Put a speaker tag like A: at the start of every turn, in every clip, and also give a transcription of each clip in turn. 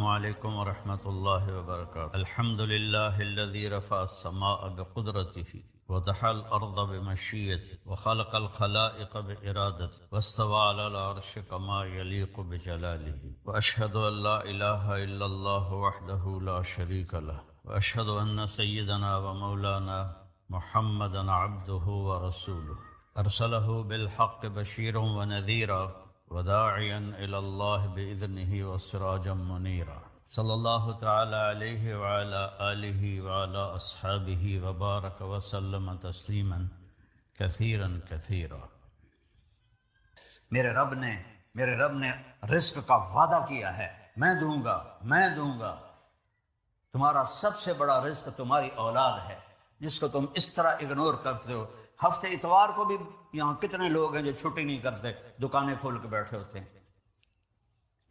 A: السلام علیکم ورحمۃ اللہ وبرکاتہ. الحمد للہ الذی رفع السماء بقدرته ودحى الارض بمشیته وخلق الخلائق بارادته واستوى على العرش كما يليق بجلاله واشهد ان لا اله الا الله وحده لا شريك له واشهد ان سيدنا ومولانا محمدا عبده ورسوله ارسله بالحق بشيرا ونذيرا وداعيا إلى الله بإذنه وسراجا منيرا صلى الله تعالى عليه وعلى آله وعلى أصحابه وبارك وسلم تسليما كثيرا كثيرا.
B: میرے رب نے رزق کا وعدہ کیا ہے، میں دوں گا. تمہارا سب سے بڑا رزق تمہاری اولاد ہے جس کو تم اس طرح اگنور کرتے ہو. ہفتے اتوار کو بھی یہاں کتنے لوگ ہیں جو چھٹی نہیں کرتے، دکانیں کھول کے بیٹھے ہوتے ہیں.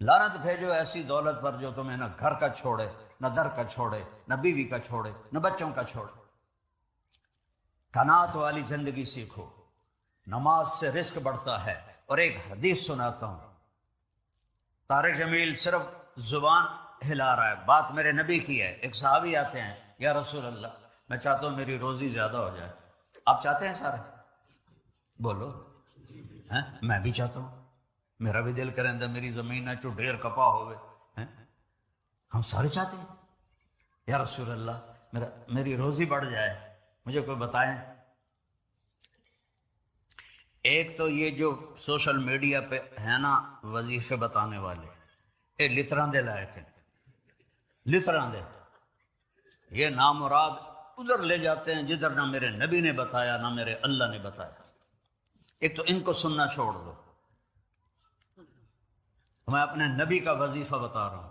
B: لعنت بھیجو ایسی دولت پر جو تمہیں نہ گھر کا چھوڑے، نہ در کا چھوڑے، نہ بیوی کا چھوڑے، نہ بچوں کا چھوڑے. قناعت والی زندگی سیکھو. نماز سے رزق بڑھتا ہے. اور ایک حدیث سناتا ہوں. طارق جمیل صرف زبان ہلا رہا ہے، بات میرے نبی کی ہے. ایک صحابی آتے ہیں، یا رسول اللہ میں چاہتا ہوں میری روزی زیادہ ہو جائے. آپ چاہتے ہیں سارے؟ بولو. میں بھی چاہتا ہوں، میرا بھی دل کریں میری زمین ہے جو ڈھیر کپا ہوئے. ہم سارے چاہتے ہیں یا رسول اللہ میری روزی بڑھ جائے. مجھے کوئی بتائیں. ایک تو یہ جو سوشل میڈیا پہ ہے نا وظیفے بتانے والے، یہ لتران دے لائق ہیں. لتران دے یہ نامراد ادھر لے جاتے ہیں جدھر نہ میرے نبی نے بتایا نہ میرے اللہ نے بتایا. ایک تو ان کو سننا چھوڑ دو. میں اپنے نبی کا وظیفہ بتا رہا ہوں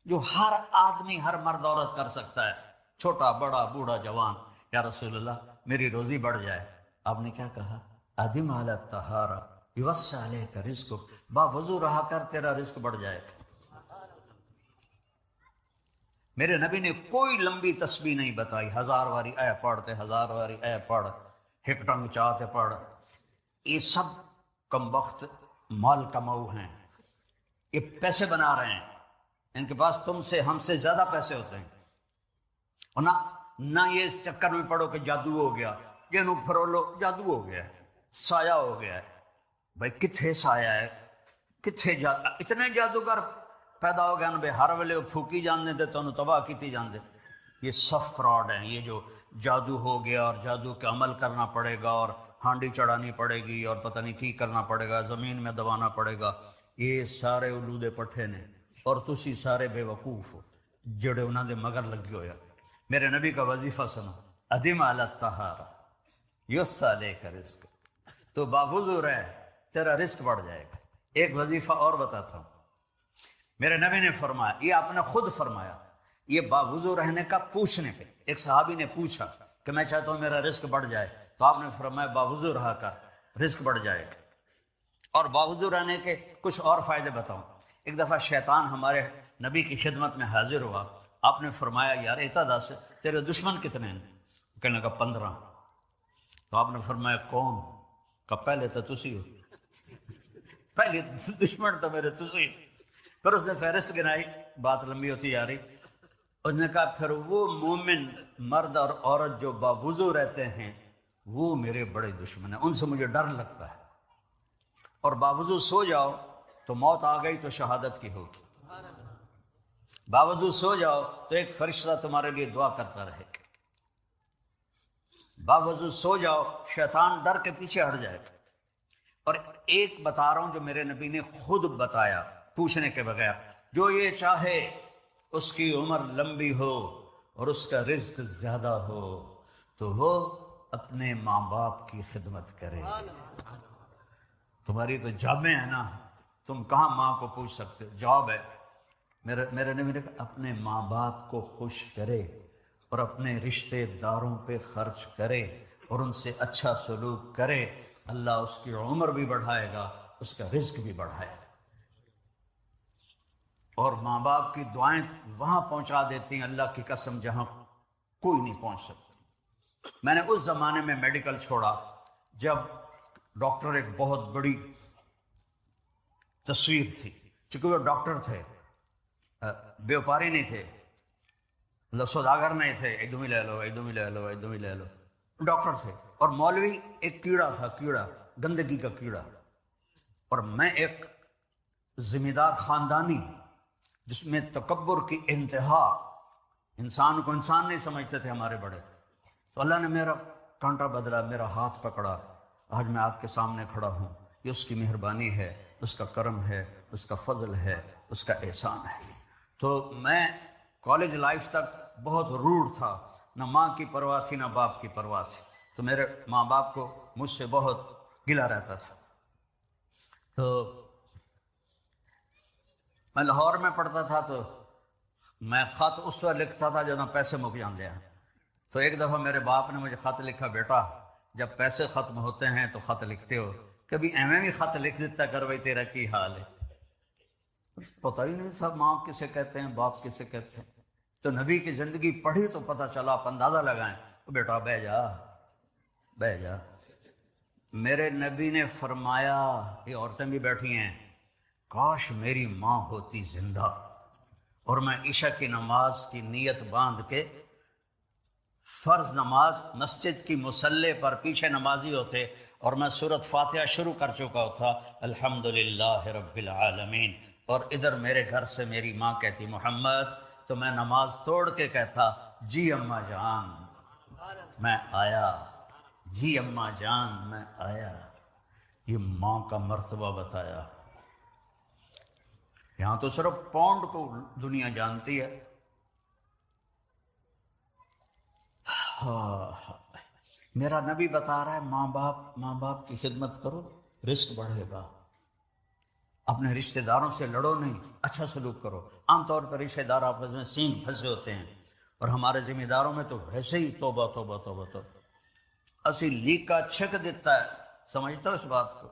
B: جو ہر آدمی، ہر مرد عورت کر سکتا ہے، چھوٹا بڑا بوڑھا جوان. یا رسول اللہ میری روزی بڑھ جائے. آپ نے کیا کہا؟ ادم علی الطہارہ یوسع علیک رزقک، با وضو رہا کر تیرا رزق بڑھ جائے گا. میرے نبی نے کوئی لمبی تسبیح نہیں بتائی. 1000 واری اے پڑھتے، 1000 واری اے پڑھ، ہک ٹنگ چاہتے پڑھ. یہ سب کم وقت مال کماؤ ہیں، یہ پیسے بنا رہے ہیں. ان کے پاس تم سے ہم سے زیادہ پیسے ہوتے ہیں. اور نہ یہ اس چکر میں پڑھو کہ جادو ہو گیا، یہ نو پھرولو جادو ہو گیا ہے، سایہ ہو گیا ہے. بھائی کتھے سایہ ہے، کتھے اتنے جادوگر پیدا ہو گیا نا. ہر ویلے وہ پھوکی جاننے دے تو انہوں تباہ کیتی جاندے. یہ سب فراڈ ہیں. یہ جو جادو ہو گیا اور جادو کے عمل کرنا پڑے گا اور ہانڈی چڑھانی پڑے گی اور پتہ نہیں کی کرنا پڑے گا، زمین میں دبانا پڑے گا، یہ سارے الودے پٹھے نے. اور تسی سارے بے وقوف ہو جڑے انہوں دے مگر لگے ہویا. میرے نبی کا وظیفہ سنو. ادم علی الطہارہ یوسع علیک رزق، تو باوضو رہ تیرا رزق بڑھ جائے گا. ایک وظیفہ اور بتاتا ہوں. میرے نبی نے فرمایا، یہ آپ نے خود فرمایا، یہ باوضو رہنے کا پوچھنے پہ ایک صحابی نے پوچھا کہ میں چاہتا ہوں میرا رزق بڑھ جائے، تو آپ نے فرمایا باوضو رہا کر رزق بڑھ جائے گا. اور باوضو رہنے کے کچھ اور فائدے بتاؤں. ایک دفعہ شیطان ہمارے نبی کی خدمت میں حاضر ہوا. آپ نے فرمایا یار ایتا دس تیرے دشمن کتنے ہیں؟ کہنے لگا 15. تو آپ نے فرمایا کون؟ کہ پہلے تو تسی ہو، پہلے دشمن تو میرے تسی ہو. پھر اس نے فہرست گنائی، بات لمبی ہوتی جا رہی. اس نے کہا پھر وہ مومن مرد اور عورت جو باوضو رہتے ہیں وہ میرے بڑے دشمن ہیں، ان سے مجھے ڈر لگتا ہے. اور باوضو سو جاؤ تو موت آ گئی تو شہادت کی ہوگی. باوضو سو جاؤ تو ایک فرشتہ تمہارے لیے دعا کرتا رہے گا. باوضو سو جاؤ شیطان ڈر کے پیچھے ہٹ جائے گا. اور ایک بتا رہا ہوں جو میرے نبی نے خود بتایا پوچھنے کے بغیر، جو یہ چاہے اس کی عمر لمبی ہو اور اس کا رزق زیادہ ہو تو وہ اپنے ماں باپ کی خدمت کرے. تمہاری تو جابیں ہیں نا، تم کہاں ماں کو پوچھ سکتے ہو؟ جواب ہے میرے نبی نے کہا اپنے ماں باپ کو خوش کرے اور اپنے رشتے داروں پہ خرچ کرے اور ان سے اچھا سلوک کرے. اللہ اس کی عمر بھی بڑھائے گا، اس کا رزق بھی بڑھائے گا. اور ماں باپ کی دعائیں وہاں پہنچا دیتی ہیں اللہ کی قسم جہاں کوئی نہیں پہنچ سکتا. میں نے اس زمانے میں میڈیکل چھوڑا جب ڈاکٹر ایک بہت بڑی تصویر تھی، چونکہ وہ ڈاکٹر تھے بیوپاری نہیں تھے، سوداگر نہیں تھے، ادھم ہی لے لو، ادھم ہی لے لو، ادھم ہی لے لو، ڈاکٹر تھے۔ اور مولوی ایک کیڑا تھا، کیڑا، گندگی کا کیڑا، اور میں ایک ذمہ دار خاندانی جس میں تکبر کی انتہا، انسان کو انسان نہیں سمجھتے تھے ہمارے بڑے۔ تو اللہ نے میرا کانٹا بدلا، میرا ہاتھ پکڑا، آج میں آپ کے سامنے کھڑا ہوں۔ یہ اس کی مہربانی ہے، اس کا کرم ہے، اس کا فضل ہے، اس کا احسان ہے۔ تو میں کالج لائف تک بہت روڈ تھا، نہ ماں کی پرواہ تھی نہ باپ کی پرواہ تھی، تو میرے ماں باپ کو مجھ سے بہت گلہ رہتا تھا۔ تو میں لاہور میں پڑھتا تھا، تو میں خط اس وقت لکھتا تھا جب پیسے مک جاندے ہیں۔ تو ایک دفعہ میرے باپ نے مجھے خط لکھا، بیٹا جب پیسے ختم ہوتے ہیں تو خط لکھتے ہو، کبھی ایویں بھی خط لکھ دیتا کر بھائی تیرا کی حال ہے۔ پتہ ہی نہیں تھا ماں کسے کہتے ہیں، باپ کسے کہتے ہیں۔ تو نبی کی زندگی پڑھی تو پتہ چلا، آپ اندازہ لگائیں۔ بیٹا بہ جا، بہ جا۔ میرے نبی نے فرمایا، یہ عورتیں بھی بیٹھی ہیں، کاش میری ماں ہوتی زندہ اور میں عشاء کی نماز کی نیت باندھ کے فرض نماز مسجد کی مصلی پر پیچھے نمازی ہوتے اور میں سورۃ فاتحہ شروع کر چکا ہوتا، الحمدللہ رب العالمین، اور ادھر میرے گھر سے میری ماں کہتی محمد، تو میں نماز توڑ کے کہتا جی اماں جان میں آیا، جی اماں جان میں آیا۔ یہ ماں کا مرتبہ بتایا۔ یہاں تو صرف پاؤنڈ کو دنیا جانتی ہے۔ میرا نبی بتا رہا ہے ماں باپ کی خدمت کرو، رزق بڑھے گا۔ اپنے رشتہ داروں سے لڑو نہیں، اچھا سلوک کرو۔ عام طور پر رشتہ دار آپس میں سینگ پھنسے ہوتے ہیں، اور ہمارے ذمہ داروں میں تو ویسے ہی توبہ توبہ توبہ توبہ، اسی لیکا چھک دیتا ہے۔ سمجھتا ہو اس بات کو؟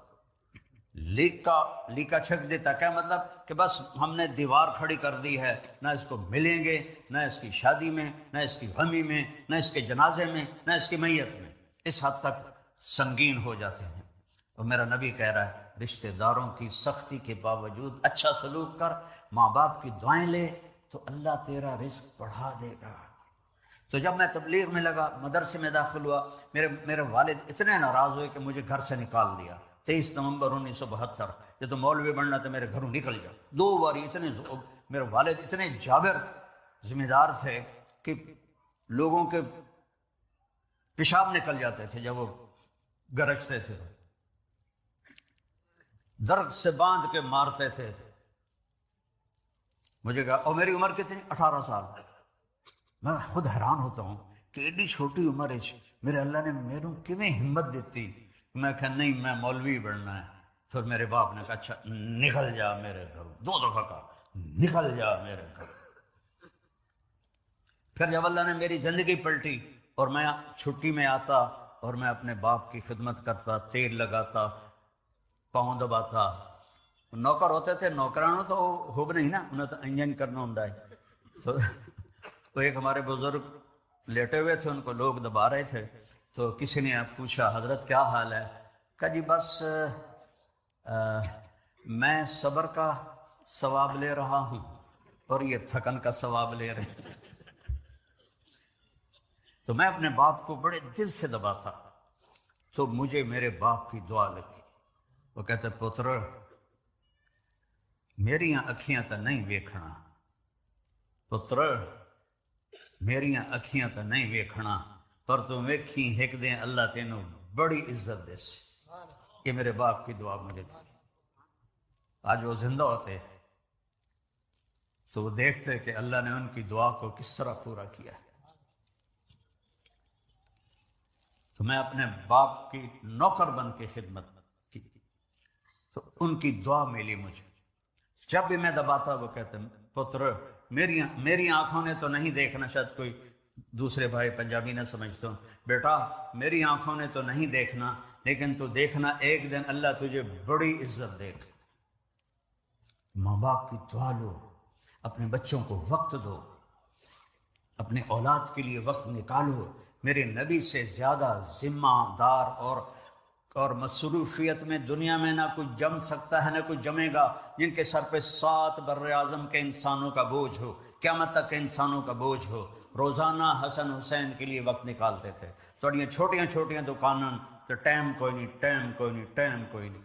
B: لیکا چھک دیتا، کیا مطلب کہ بس ہم نے دیوار کھڑی کر دی ہے، نہ اس کو ملیں گے، نہ اس کی شادی میں، نہ اس کی غمی میں، نہ اس کے جنازے میں، نہ اس کی میت میں۔ اس حد تک سنگین ہو جاتے ہیں۔ اور میرا نبی کہہ رہا ہے رشتہ داروں کی سختی کے باوجود اچھا سلوک کر، ماں باپ کی دعائیں لے، تو اللہ تیرا رزق بڑھا دے گا۔ تو جب میں تبلیغ میں لگا، مدرسے میں داخل ہوا، میرے والد اتنے ناراض ہوئے کہ مجھے گھر سے نکال دیا۔ 23 نومبر 1972، یہ تو مولوی بننا تو میرے گھروں نکل جا۔ 2 بار میرے والد اتنے جابر ذمہ دار تھے کہ لوگوں کے پیشاب نکل جاتے تھے جب وہ گرجتے تھے، درد سے باندھ کے مارتے تھے۔ مجھے کہا، اور میری عمر کتنی؟ 18 سال۔ میں خود حیران ہوتا ہوں کہ ایڈی چھوٹی عمر ہے میرے اللہ نے میروں کیویں ہمت دیتی۔ میں کہا نہیں، میں مولوی بننا ہے۔ پھر میرے باپ نے کہا اچھا نکل جا میرے گھر، 2 دفعہ کہا نکل جا میرے گھر۔ پھر جب اللہ نے میری زندگی پلٹی اور میں چھٹی میں آتا اور میں اپنے باپ کی خدمت کرتا، تیل لگاتا، پاؤں دباتا۔ نوکر ہوتے تھے، نوکرانوں تو ہوب نہیں نا، انہیں تو انجن کرنا ہوں ہے۔ تو ایک ہمارے بزرگ لیٹے ہوئے تھے، ان کو لوگ دبا رہے تھے، تو کسی نے پوچھا حضرت کیا حال ہے؟ کہا جی بس میں صبر کا ثواب لے رہا ہوں اور یہ تھکن کا ثواب لے رہے ہیں۔ تو میں اپنے باپ کو بڑے دل سے دباتا، تو مجھے میرے باپ کی دعا لگی۔ وہ کہتے پتر میریاں اکھیاں تا نہیں ویکھنا، پتر میریاں اکھیاں تا نہیں ویکھنا، پر تو ویکھی ایک دن اللہ تینوں بڑی عزت دے سی۔ یہ میرے باپ کی دعا مجھے دی۔ آج وہ زندہ ہوتے تو وہ دیکھتے کہ اللہ نے ان کی دعا کو کس طرح پورا کیا ہے۔ تو میں اپنے باپ کی نوکر بن کے خدمت کی، تو ان کی دعا ملی مجھے۔ جب بھی میں دباتا وہ کہتے پتر میری آنکھوں نے تو نہیں دیکھنا، شاید کوئی دوسرے بھائی پنجابی نہ سمجھتا ہوں، بیٹا میری آنکھوں نے تو نہیں دیکھنا، لیکن تو دیکھنا ایک دن اللہ تجھے بڑی عزت دے گا۔ ماں باپ کی دعا لو، اپنے بچوں کو وقت دو، اپنے اولاد کے لیے وقت نکالو۔ میرے نبی سے زیادہ ذمہ دار اور اور مصروفیت میں دنیا میں نہ کوئی جم سکتا ہے نہ کوئی جمے گا، جن کے سر پہ 7 بر اعظم کے انسانوں کا بوجھ ہو، قیامت تک کے انسانوں کا بوجھ ہو، روزانہ حسن حسین کے لیے وقت نکالتے تھے۔ تھوڑی چھوٹیاں چھوٹیاں دکانیں تو ٹائم کوئی نہیں، ٹائم کوئی نہیں، ٹائم کوئی نہیں،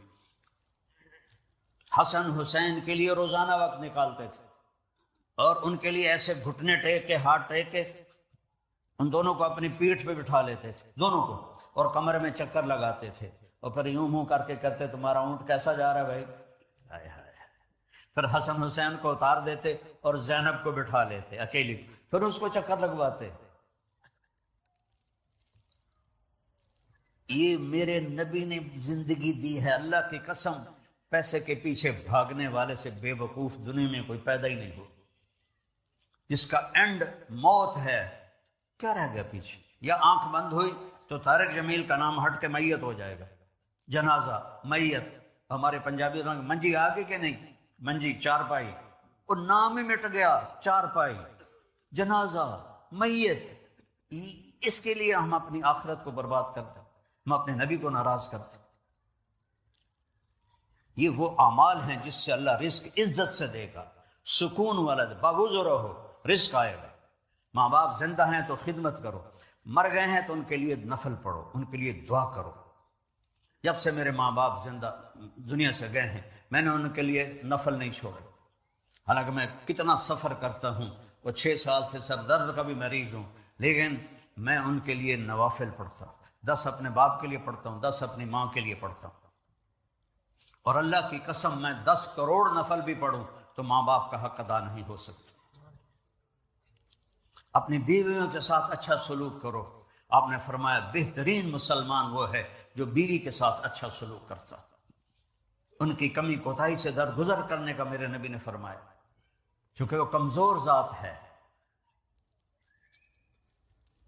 B: حسن حسین کے لیے روزانہ وقت نکالتے تھے، اور ان کے لیے ایسے گھٹنے ٹیک کے، ہاتھ ٹیک کے ان دونوں کو اپنی پیٹھ پہ بٹھا لیتے تھے، دونوں کو، اور کمرے میں چکر لگاتے تھے، اور پھر یوں منہ کر کے کرتے تمہارا اونٹ کیسا جا رہا ہے بھائی، ہائے ہائے۔ پھر حسن حسین کو اتار دیتے اور زینب کو بٹھا لیتے اکیلی، پھر اس کو چکر لگواتے۔ یہ میرے نبی نے زندگی دی ہے، اللہ کی قسم، پیسے کے پیچھے بھاگنے والے سے بے وقوف دنیا میں کوئی پیدا ہی نہیں ہو، جس کا اینڈ موت ہے، کیا رہ گیا پیچھے؟ یا آنکھ بند ہوئی تو طارق جمیل کا نام ہٹ کے میت ہو جائے گا، جنازہ، میت۔ ہمارے پنجابی میں منجی آ گئی کہ نہیں؟ منجی، چارپائی، وہ نام ہی مٹ گیا، چارپائی، جنازہ، میت۔ اس کے لیے ہم اپنی آخرت کو برباد کرتے ہیں، ہم اپنے نبی کو ناراض کرتے ہیں۔ یہ وہ اعمال ہیں جس سے اللہ رزق عزت سے دے گا، سکون والا دے، باوضو رہو، رزق آئے گا۔ ماں باپ زندہ ہیں تو خدمت کرو، مر گئے ہیں تو ان کے لیے نفل پڑھو، ان کے لیے دعا کرو۔ جب سے میرے ماں باپ زندہ دنیا سے گئے ہیں، میں نے ان کے لیے نفل نہیں چھوڑے، حالانکہ میں کتنا سفر کرتا ہوں، وہ 6 سال سے سر درد کا بھی مریض ہوں، لیکن میں ان کے لیے نوافل پڑھتا ہوں، 10 اپنے باپ کے لیے پڑھتا ہوں، 10 اپنی ماں کے لیے پڑھتا ہوں، اور اللہ کی قسم میں 10 کروڑ نفل بھی پڑھوں تو ماں باپ کا حق ادا نہیں ہو سکتا۔ اپنی بیویوں کے ساتھ اچھا سلوک کرو، آپ نے فرمایا بہترین مسلمان وہ ہے جو بیوی کے ساتھ اچھا سلوک کرتا، ان کی کمی کوتاہی سے درگزر کرنے کا میرے نبی نے فرمایا، چونکہ وہ کمزور ذات ہے۔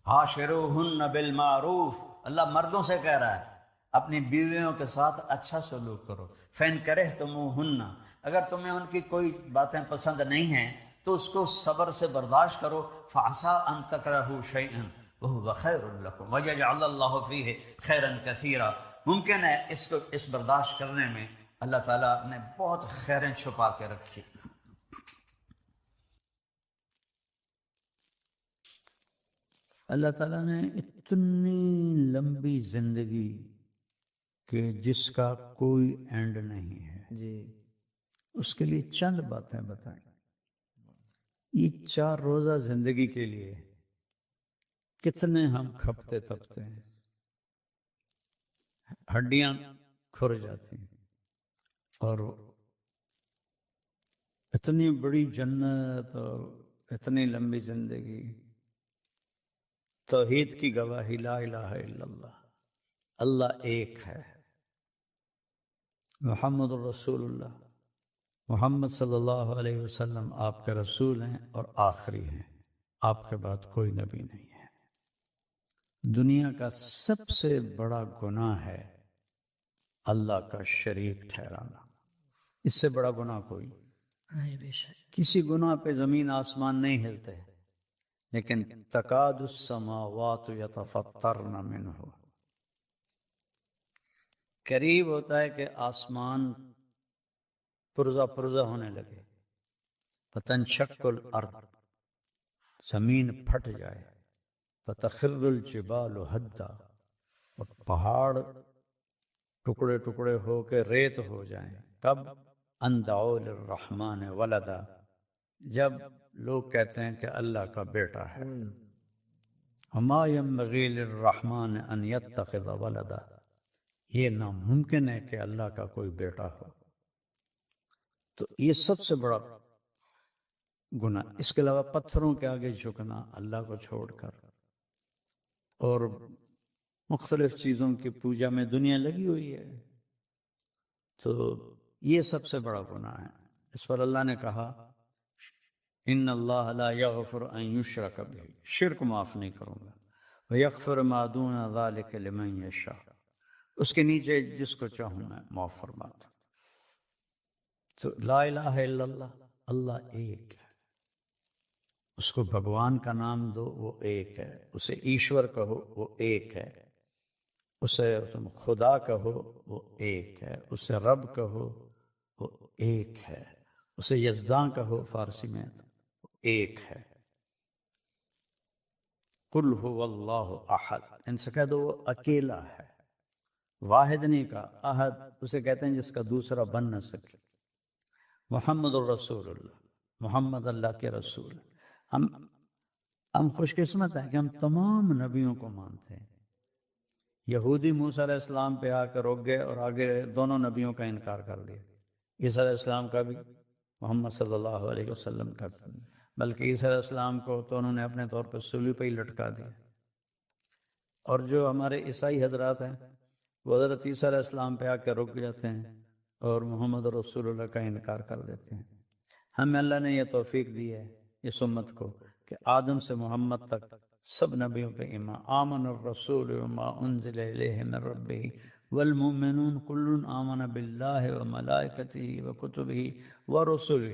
B: عاشروہن بالمعروف، اللہ مردوں سے کہہ رہا ہے اپنی بیویوں کے ساتھ اچھا سلوک کرو۔ فین کرہتموہن، اگر تمہیں ان کی کوئی باتیں پسند نہیں ہیں تو اس کو صبر سے برداشت کرو۔ فعسیٰ ان تکرہوا شیئا وہو خیر لکم ویجعل اللہ فیہ خیرا کثیرا، ممکن ہے اس برداشت کرنے میں اللہ تعالیٰ نے بہت خیریں چھپا کے رکھی۔ اللہ تعالیٰ نے اتنی لمبی زندگی کہ جس کا کوئی اینڈ نہیں ہے،
C: جی
B: اس کے لیے چند باتیں بتائیں۔ یہ 4 روزہ زندگی کے لیے کتنے ہم کھپتے تپتے ہیں، ہڈیاں کھر جاتی ہیں، اور اتنی بڑی جنت اور اتنی لمبی زندگی، توحید کی گواہی، لا الہ الا اللہ، اللہ ایک ہے، محمد الرسول اللہ، محمد صلی اللہ علیہ وسلم آپ کے رسول ہیں اور آخری ہیں، آپ کے بعد کوئی نبی نہیں ہے۔ دنیا کا سب سے بڑا گناہ ہے اللہ کا شریک ٹھہرانا، اس سے بڑا گناہ کوئی۔ کسی گناہ پہ زمین آسمان نہیں ہلتے، لیکن تکاد السماوات یتفطرن منہ، قریب ہوتا ہے کہ آسمان پرزہ پرزہ ہونے لگے، فتنشق الارض، زمین پھٹ جائے، فتخر الجبال ہدا، اور پہاڑ ٹکڑے ٹکڑے ہو کے ریت ہو جائیں۔ کب؟ ان دعوا للرحمن ولدا، جب لوگ کہتے ہیں کہ اللہ کا بیٹا ہے۔ وما ينبغي للرحمن ان يتخذ ولدا، یہ ناممکن ہے کہ اللہ کا کوئی بیٹا ہو۔ تو یہ سب سے بڑا گناہ۔ اس کے علاوہ پتھروں کے آگے جھکنا اللہ کو چھوڑ کر، اور مختلف چیزوں کی پوجا میں دنیا لگی ہوئی ہے، تو یہ سب سے بڑا گناہ ہے۔ اس پر اللہ نے کہا ان اللہ لا یغفر ان یشرک بہ، شرک معاف نہیں کروں گا، ویغفر ما دون ذلک لمن یشاء، اس کے نیچے جس کو چاہوں میں معاف فرماتا۔ تو لا الہ الا اللہ، اللہ ایک ہے، اس کو بھگوان کا نام دو، وہ ایک ہے، اسے ایشور کہو، وہ ایک ہے،
A: اسے تم خدا کہو وہ ایک ہے، اسے رب کہو وہ ایک ہے، اسے یزداں کہو فارسی میں وہ ایک ہے۔ قل هو اللہ احد، ان سے کہہ دو وہ اکیلا ہے، واحد نہیں کا، احد اسے کہتے ہیں جس کا دوسرا بن نہ سکے۔ محمد الرسول اللہ، محمد اللہ کے رسول۔ ہم خوش قسمت ہیں کہ ہم تمام نبیوں کو مانتے ہیں۔ یہودی موسیٰ علیہ السلام پہ آ کر رک گئے اور آگے دونوں نبیوں کا انکار کر دیا، عیسیٰ علیہ السلام کا بھی، محمد صلی اللہ علیہ وسلم کا بھی، بلکہ عیسیٰ علیہ السلام کو تو انہوں نے اپنے طور پر صلیب پہ ہی لٹکا دیا۔ اور جو ہمارے عیسائی حضرات ہیں وہ حضرت عیسیٰ علیہ السلام پہ آ کے رک جاتے ہیں اور محمد رسول اللہ کا انکار کر دیتے ہیں۔ ہمیں اللہ نے یہ توفیق دی ہے اس امت کو کہ آدم سے محمد تک سب نبیوں پہ ایمان۔ آمن الرسول وما انزل الیہ من ربہ والمؤمنون کل آمن باللہ وملائکتہ وکتبہ ورسلہ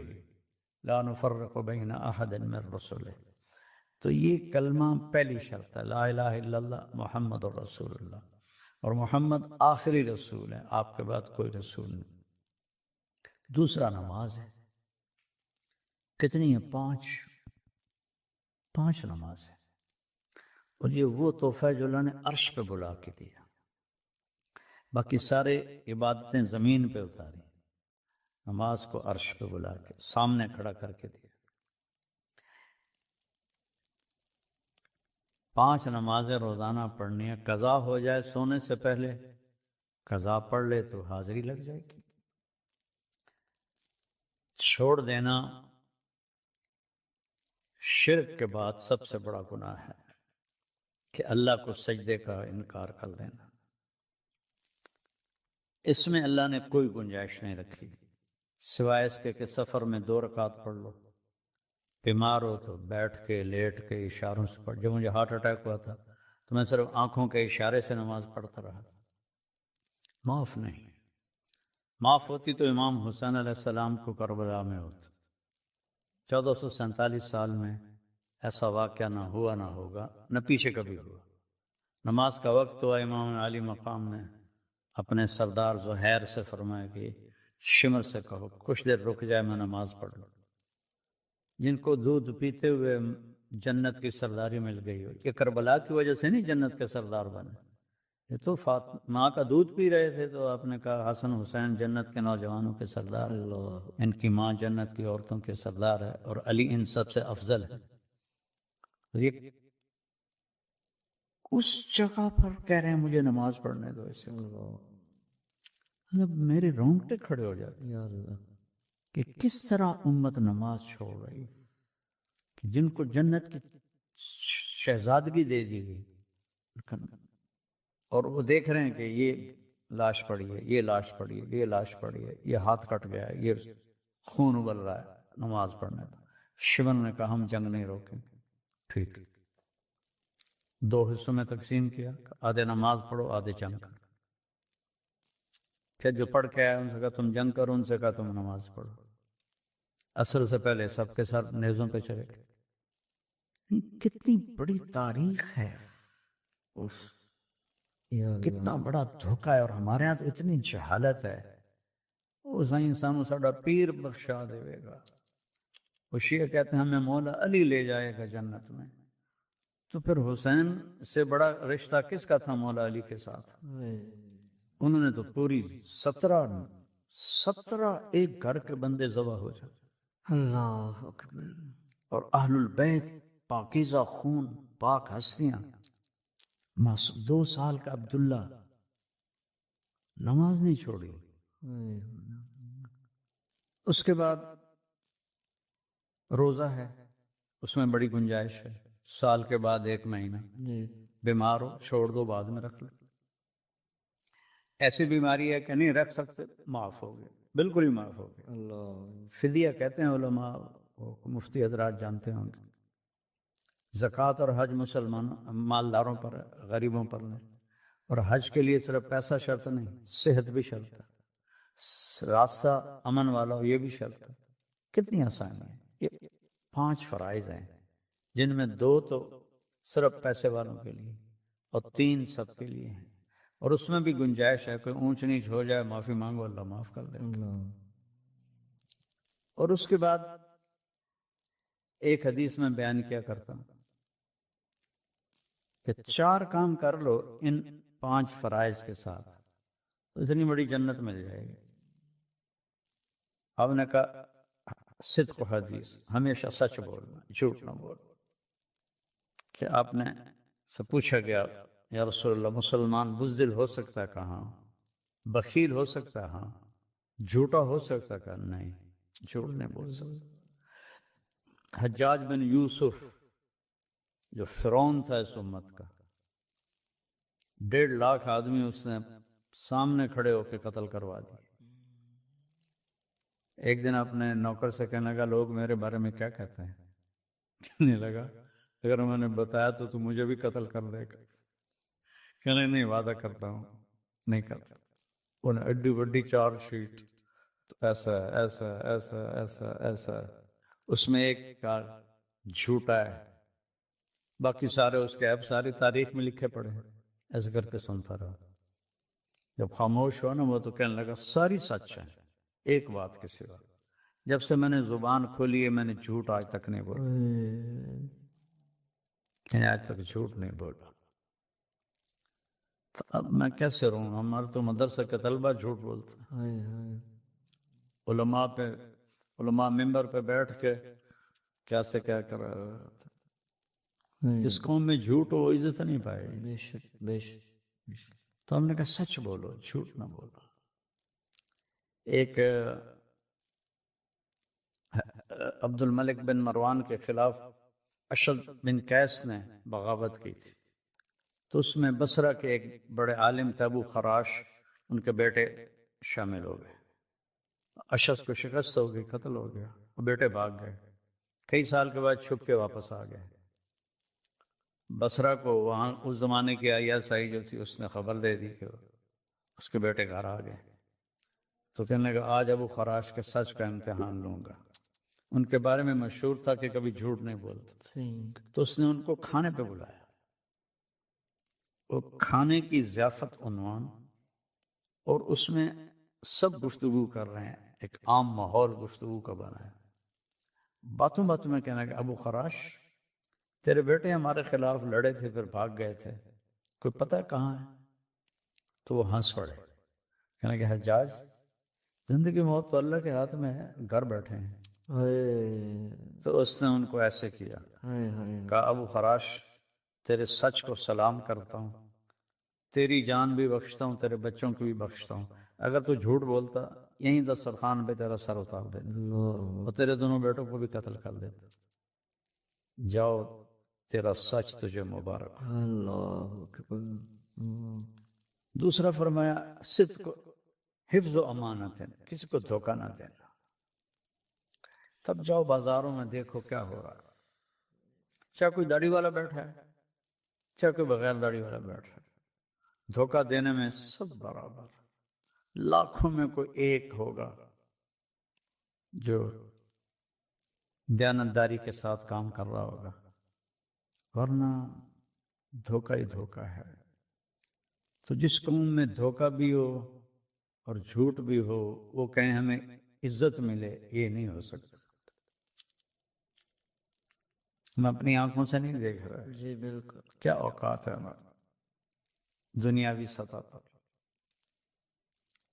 A: لا نفرق بین احد من رسلہ۔ تو یہ کلمہ پہلی شرط ہے، لا الہ الا اللہ محمد الرسول اللہ، اور محمد آخری رسول ہے، آپ کے بعد کوئی رسول نہیں۔ دوسرا نماز ہے، کتنی ہے؟ پانچ نماز ہے، اور یہ وہ تحفہ ہے جو اللہ نے عرش پہ بلا کے دیا۔ باقی سارے عبادتیں زمین پہ اتاری، نماز کو عرش پہ بلا کے سامنے کھڑا کر کے دیا۔ 5 نمازیں روزانہ پڑھنی ہے، قضا ہو جائے سونے سے پہلے، قضا پڑھ لے تو حاضری لگ جائے گی۔ چھوڑ دینا شرک کے بعد سب سے بڑا گناہ ہے کہ اللہ کو سجدے کا انکار کر دینا۔ اس میں اللہ نے کوئی گنجائش نہیں رکھی سوائے اس کے کہ سفر میں 2 رکعت پڑھ لو، بیمار ہو تو بیٹھ کے لیٹ کے اشاروں سے پڑھ۔ جب مجھے ہارٹ اٹیک ہوا تھا تو میں صرف آنکھوں کے اشارے سے نماز پڑھتا رہا، معاف نہیں۔ معاف ہوتی تو امام حسین علیہ السلام کو کربلا میں ہوتا۔ 1447 سال میں ایسا واقعہ نہ ہوا نہ ہوگا، نہ پیچھے کبھی ہوا۔ نماز کا وقت ہوا، امام علی مقام نے اپنے سردار زہیر سے فرمایا کہ شمر سے کہو کچھ دیر رک جائے، میں نماز پڑھ لوں۔ جن کو دودھ پیتے ہوئے جنت کی سرداری مل گئی ہو، یہ کربلا کی وجہ سے نہیں جنت کے سردار بنے، یہ تو ماں کا دودھ پی رہے تھے تو آپ نے کہا حسن حسین جنت کے نوجوانوں کے سردار، ان کی ماں جنت کی عورتوں کے سردار ہے، اور علی ان سب سے افضل ہے۔ یہ اس جگہ پر کہہ رہے ہیں مجھے نماز پڑھنے دو، اس سے میرے رونگٹے کھڑے ہو جاتے ہیں کہ کس طرح امت نماز چھوڑ رہی، جن کو جنت کی شہزادگی دے دی گئی، اور وہ دیکھ رہے ہیں کہ یہ لاش پڑی ہے، یہ لاش پڑی ہے، یہ لاش پڑی ہے، یہ ہاتھ کٹ گیا ہے، یہ خون ابل رہا ہے، نماز پڑھنے دو۔ شمر نے کہا ہم جنگ نہیں روکیں گے، ٹھیک۔ 2 حصوں میں تقسیم کیا، آدھے نماز پڑھو آدھے جنگ کرو۔ پھر جو پڑھ کے آئے ان سے کہا تم جنگ کرو، ان سے کہا تم نماز پڑھو۔ عصر سے پہلے سب کے ساتھ نیزوں پہ چڑھے گئے۔ کتنی بڑی تاریخ ہے، کتنا بڑا دھوکہ ہے، اور ہمارے ہاں تو اتنی جہالت ہے۔ وہ سائیں سانو ساڈا پیر بخشا دے گا، وہ شیعہ کہتے ہیں ہمیں مولا علی لے جائے گا جنت میں، تو پھر حسین سے بڑا رشتہ کس کا تھا مولا علی کے ساتھ؟ انہوں نے تو پوری 17 ایک گھر کے بندے ذبح ہو جائے، اللہ اکبر، اور اہل البیت پاکیزہ خون، پاک ہستیاں۔ 2 سال کا عبداللہ نماز نہیں چھوڑی۔ اس کے بعد روزہ ہے، اس میں بڑی گنجائش ہے، سال کے بعد 1 مہینہ، بیمار ہو چھوڑ دو، بعد میں رکھ لو۔ ایسی بیماری ہے کہ نہیں رکھ سکتے، معاف ہو گئے، بالکل ہی معاف ہو گئے۔ فدیہ کہتے ہیں علماء، مفتی حضرات جانتے ہوں گے۔ زکوٰۃ اور حج مسلمان مالداروں پر ہے، غریبوں پر نہیں، اور حج کے لیے صرف پیسہ شرط نہیں، صحت بھی شرط ہے، راستہ امن والا ہو یہ بھی شرط ہے۔ کتنی آسانی ہے۔ یہ 5 فرائض ہیں جن میں 2 تو صرف پیسے والوں کے لیے اور 3 سب کے لیے ہیں۔ اور اس میں بھی گنجائش ہے، کوئی اونچ نیچ ہو جائے معافی مانگو، اللہ معاف کر دے۔ اور اس کے بعد ایک حدیث میں بیان کیا کرتا ہوں کہ 4 کام کر لو ان 5 فرائض کے ساتھ تو اتنی بڑی جنت مل جائے گی۔ آپ نے کہا صدق و حدیث، ہمیشہ سچ بولنا، جھوٹ نہ بولنا۔ کہ آپ نے سے پوچھا گیا یا رسول اللہ مسلمان بزدل ہو سکتا ہے؟ کہاں بخیل ہو سکتا ہے؟ ہاں۔ جھوٹا ہو سکتا ہے؟ کہا نہیں، جھوٹ نہیں بول سکتا۔ حجاج بن یوسف جو فرعون تھا اس امت کا، 1.5 لاکھ آدمی اس نے سامنے کھڑے ہو کے قتل کروا دی۔ ایک دن اپنے نوکر سے کہنے لگا لوگ میرے بارے میں کیا کہتے ہیں؟ کہنے لگا اگر میں نے بتایا تو مجھے بھی قتل کر دے گا۔ کہنے نہیں، وعدہ کرتا ہوں نہیں کرتا۔ انہیں ایڈی بڑی 4 شیٹ، ایسا ایسا ایسا ایسا ایسا، اس میں ایک کا جھوٹا ہے، باقی سارے اس کے عیب ساری تاریخ میں لکھے پڑے ہیں۔ ایسے کر کے سنتا رہا، جب خاموش ہوا نا وہ تو کہنے لگا ساری سچ ہے ایک بات کے سوا، جب سے میں نے زبان کھولی ہے میں نے جھوٹ آج تک نہیں بولا، آج تک جھوٹ نہیں بولا۔ تو اب میں کیسے رہوں؟ ہمارے تو مدرسہ کے طلبہ جھوٹ بولتے ہیں، علماء ممبر پہ بیٹھ کے کیسے کیا کر رہا ہے۔ جس قوم میں جھوٹ ہو وہ عزت نہیں پائے گی۔ بے شک بے شک۔ تو ہم نے کہا سچ بولو، جھوٹ نہ بولو۔ ایک عبد الملک بن مروان کے خلاف اشد بن قیس نے بغاوت کی تھی، تو اس میں بصرہ کے ایک بڑے عالم تھے ابو خراش، ان کے بیٹے شامل ہو گئے۔ اشد کو شکست ہو گئی، قتل ہو گیا، وہ بیٹے بھاگ گئے۔ کئی سال کے بعد چھپ کے واپس آ گئے۔ بصرہ کو وہاں اس زمانے کی ISI جو تھی اس نے خبر دے دی کہ اس کے بیٹے گھر آ گئے، تو کہنے لگا آج ابو خراش کے سچ کا امتحان لوں گا۔ ان کے بارے میں مشہور تھا کہ کبھی جھوٹ نہیں بولتے، تو اس نے ان کو کھانے پہ بلایا۔ وہ کھانے کی ضیافت عنوان، اور اس میں سب گفتگو کر رہے ہیں، ایک عام ماحول گفتگو کا بنا ہے۔ باتوں باتوں میں کہنا کہ ابو خراش تیرے بیٹے ہمارے خلاف لڑے تھے پھر بھاگ گئے تھے، کوئی پتہ ہے کہاں ہے؟ تو وہ ہنس پڑے، کہنا کہ حجاج زندگی موت تو اللہ کے ہاتھ میں ہے، گھر بیٹھے ہیں۔ تو اس نے ان کو ایسے کیا، کہا ابو خراش تیرے سچ کو سلام کرتا ہوں، تیری جان بھی بخشتا ہوں، تیرے بچوں کو بھی بخشتا ہوں، اگر تو جھوٹ بولتا یہیں دسترخوان پہ تیرا سر اتار دیتا اور تیرے دونوں بیٹوں کو بھی قتل کر دیتا۔ جاؤ تیرا سچ تجھے مبارک۔ اللہ اکبر۔ دوسرا فرمایا صدق حفظ و امانت ہے، کسی کو دھوکہ نہ دینا۔ تب جاؤ بازاروں میں دیکھو کیا ہو رہا ہے، چاہے کوئی داڑھی والا بیٹھا ہے چاہے کوئی بغیر داڑھی والا بیٹھا ہے، دھوکہ دینے میں سب برابر، لاکھوں میں کوئی ایک ہوگا جو دیانتداری کے ساتھ کام کر رہا ہوگا، ورنہ دھوکہ ہی دھوکہ ہے۔ تو جس قوم میں دھوکہ بھی ہو اور جھوٹ بھی ہو، وہ کہیں ہمیں عزت ملے، یہ نہیں ہو سکتا۔ ہم اپنی آنکھوں سے نہیں دیکھ رہے جی بالکل کیا اوقات ہے ہمارا دنیاوی سطح پر،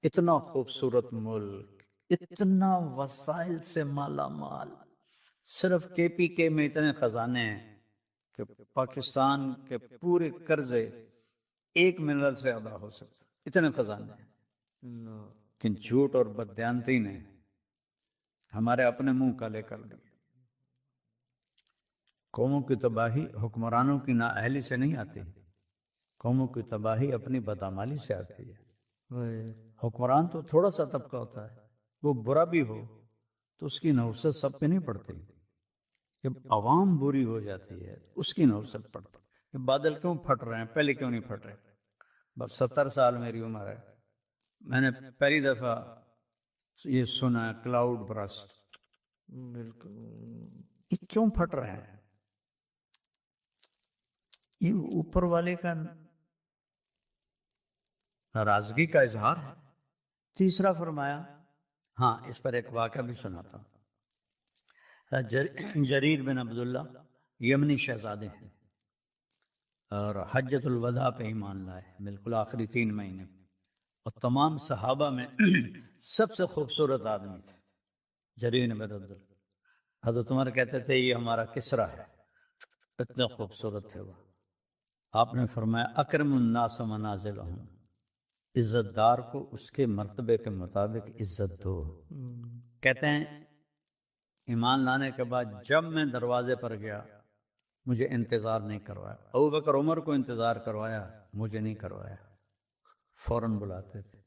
A: اتنا خوبصورت ملک، اتنا وسائل سے مالا مال، صرف KPK میں اتنے خزانے ہیں کہ پاکستان کے پورے قرضے 1 منٹ سے ادا ہو سکتے، اتنے خزانے ہیں۔ لیکن جھوٹ اور بددیانتی نے ہمارے اپنے منہ کالے کر دیے۔ قوموں کی تباہی حکمرانوں کی نااہلی سے نہیں آتی، قوموں کی تباہی اپنی بدعمالی سے آتی ہے۔ حکمران تو تھوڑا سا طبقہ ہوتا ہے، وہ برا بھی ہو تو اس کی نحوست سب پہ نہیں پڑتی، جب عوام بری ہو جاتی ہے اس کی نحوست پڑتی ہے۔ بادل کیوں پھٹ رہے ہیں، پہلے کیوں نہیں پھٹ رہے؟ بس 70 سال میری عمر ہے، میں نے پہلی دفعہ یہ سنا کلاؤڈ برسٹ، یہ کیوں پھٹ رہے ہیں؟ یہ اوپر والے کا
B: ناراضگی کا اظہار ہے۔ تیسرا فرمایا، ہاں اس پر ایک واقعہ بھی سناتا ہوں۔ جریر بن عبداللہ یمنی شہزادے ہیں اور حجۃ الوداع پہ ایمان لائے، بالکل آخری 3 مہینے، اور تمام صحابہ میں سب سے خوبصورت آدمی تھے جریر بن عبداللہ۔ حضرت عمر کہتے تھے یہ ہمارا کسرا ہے، اتنے خوبصورت تھے وہ۔ آپ نے فرمایا اکرم الناس منازلہم، عزت دار کو اس کے مرتبے کے مطابق عزت دو۔ کہتے ہیں ایمان لانے کے بعد جب میں دروازے پر گیا مجھے انتظار نہیں کروایا، ابوبکر عمر کو انتظار کروایا، مجھے نہیں کروایا، فوراً بلاتے تھے۔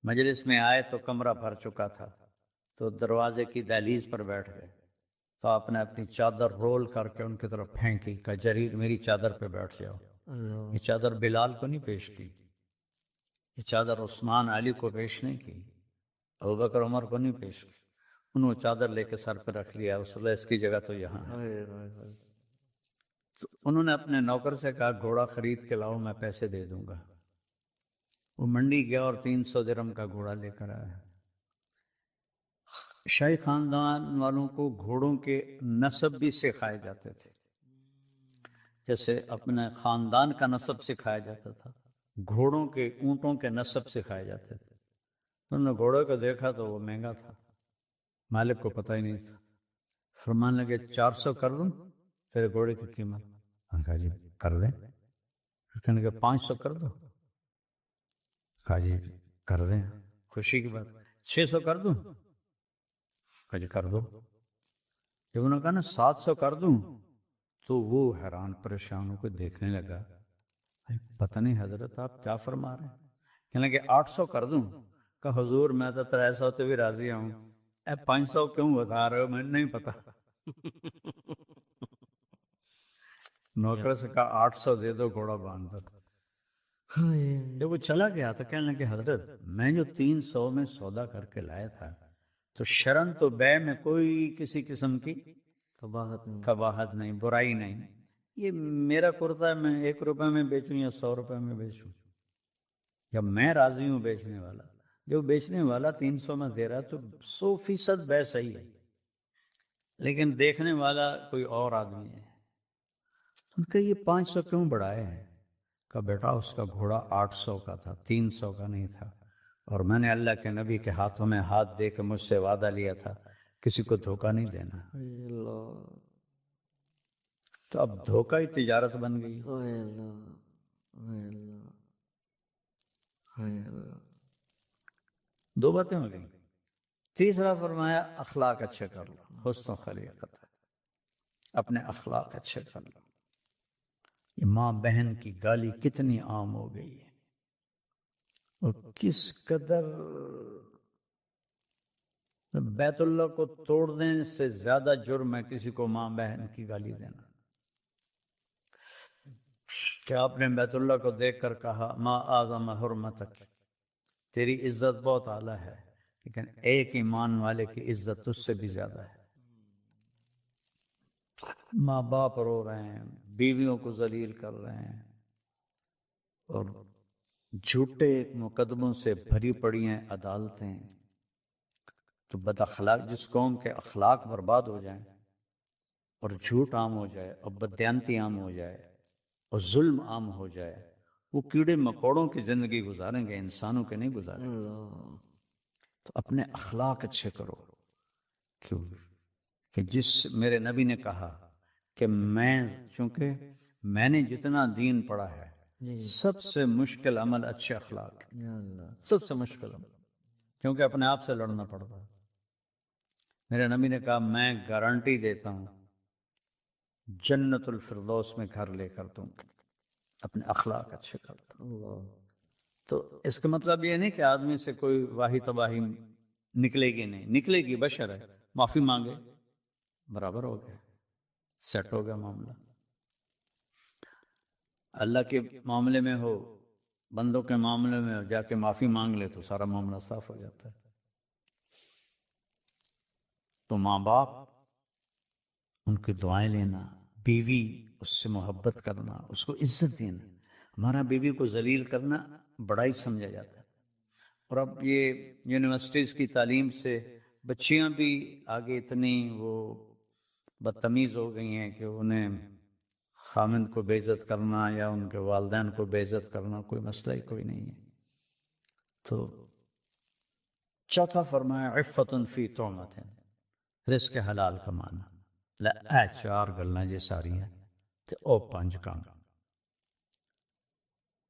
B: مجلس میں آئے تو کمرہ بھر چکا تھا تو دروازے کی دہلیز پر بیٹھ گئے تو آپ نے اپنی چادر رول کر کے ان کی طرف پھینکی، کہا جریر میری چادر پہ بیٹھ جاؤ۔ یہ چادر بلال کو نہیں پیش کی، یہ چادر عثمان علی کو پیش نہیں کی، ابوبکر عمر کو نہیں پیش کی، انہوں نے چادر لے کے سر پہ رکھ لیا، رسول اللہ اس کی جگہ تو یہاں ہے۔ تو انہوں نے اپنے نوکر سے کہا گھوڑا خرید کے لاؤ، میں پیسے دے دوں گا۔ وہ منڈی گیا اور 300 درہم کا گھوڑا لے کر آیا۔ شاہی خاندان والوں کو گھوڑوں کے نسب بھی سکھائے جاتے تھے، جیسے اپنے خاندان کا نسب سکھایا جاتا تھا، گھوڑوں کے اونٹوں کے نسب سکھائے جاتے تھے۔ انہوں نے گھوڑے کو دیکھا تو وہ مہنگا تھا، مالک کو پتہ ہی نہیں تھا، فرمانے لگے 400 کر دوں تیرے گھوڑے کی قیمت؟ کہا جی کر دیں۔ کہنے لگے 500 کر دو؟ کہا جی کر دیں، خوشی کی بات۔ 600 کر دوں؟ کہا جی کر دو۔ جب انہوں نے کہا نا 700 کر دوں تو وہ حیران پریشان ہو کے دیکھنے لگا، پتہ نہیں حضرت آپ کیا فرما رہے ہیں؟ کہنے لگے 800 کر دوں؟ کہا حضور میں تو 300 سے بھی راضی ہوں، 500 کیوں بتا رہے ہو؟ میں نہیں پتا۔ نوکر سے کہا 800 دے دو، گھوڑا باندھ دو۔ جب وہ چلا گیا تو کہنے لگے حضرت میں جو 300 میں سودا کر کے لایا تھا تو شرن تو بے میں کوئی کسی قسم کی قباحت نہیں، برائی نہیں، یہ میرا کرتا ہے، میں 1 روپے میں بیچوں یا 100 روپے میں بیچوں، جب میں راضی ہوں بیچنے والا، جو بیچنے والا 300 میں دے رہا تو 100% بے صحیح ہے، لیکن دیکھنے والا کوئی اور آدمی ہے۔ ان کا یہ 500 کیوں بڑھائے ہیں؟ کہ بیٹا اس کا گھوڑا 800 کا تھا، 300 کا نہیں تھا، اور میں نے اللہ کے نبی کے ہاتھوں میں ہاتھ دے کے مجھ سے وعدہ لیا تھا کسی کو دھوکہ نہیں دینا، تو اب دھوکہ ہی تجارت بن گئی۔ 2 باتیں ہو گئی۔ تیسرا فرمایا اخلاق اچھے کر لو، حسن خلیقت، اپنے اخلاق اچھے کر لو۔ یہ ماں بہن کی گالی کتنی عام ہو گئی ہے، اور کس قدر بیت اللہ کو توڑنے سے زیادہ جرم ہے کسی کو ماں بہن کی گالی دینا۔ کہ آپ نے بیت اللہ کو دیکھ کر کہا ما اعظم حرمتک، تیری عزت بہت اعلیٰ ہے، لیکن ایک ایمان والے کی عزت تجھ سے بھی زیادہ ہے۔ ماں باپ رو رہے ہیں، بیویوں کو ذلیل کر رہے ہیں، اور جھوٹے مقدموں سے بھری پڑی ہیں عدالتیں، تو بد اخلاق جس قوم کے اخلاق برباد ہو جائیں اور جھوٹ عام ہو جائے اور بددیانتی عام ہو جائے اور ظلم عام ہو جائے، وہ کیڑے مکوڑوں کی زندگی گزاریں گے، انسانوں کے نہیں گزاریں گے۔ تو اپنے اخلاق اچھے کرو، کہ جس میرے نبی نے کہا کہ چونکہ میں نے جتنا دین پڑھا ہے سب سے مشکل عمل اچھے اخلاق، سب سے مشکل عمل، کیونکہ اپنے آپ سے لڑنا پڑتا ہے۔ میرے نبی نے کہا میں گارنٹی دیتا ہوں جنت الفردوس میں گھر لے کر دوں گا، اپنے اخلاق اچھے کر دو۔ تو اس کا مطلب یہ نہیں کہ آدمی سے کوئی واہی تباہی نکلے گی، نہیں نکلے گی، بشر ہے، معافی مانگے، برابر ہو گیا، سیٹ ہو گیا معاملہ۔ اللہ کے معاملے میں ہو، بندوں کے معاملے میں ہو، جا کے معافی مانگ لے تو سارا معاملہ صاف ہو جاتا ہے۔ تو ماں باپ ان کی دعائیں لینا، بیوی اس سے محبت کرنا، اس کو عزت دینا۔ ہمارا بیوی کو ذلیل کرنا بڑا ہی سمجھا جاتا ہے۔ اور اب یہ یونیورسٹیز کی تعلیم سے بچیاں بھی آگے اتنی وہ بدتمیز ہو گئی ہیں کہ انہیں خامند کو بے عزت کرنا یا ان کے والدین کو بے عزت کرنا کوئی مسئلہ ہی کوئی نہیں ہے۔ تو چوتھا فرمایا عفت فی طعمت، رزق حلال کمانا، لے اے چار گلاں جی ساری ہیں تے او پنج کام،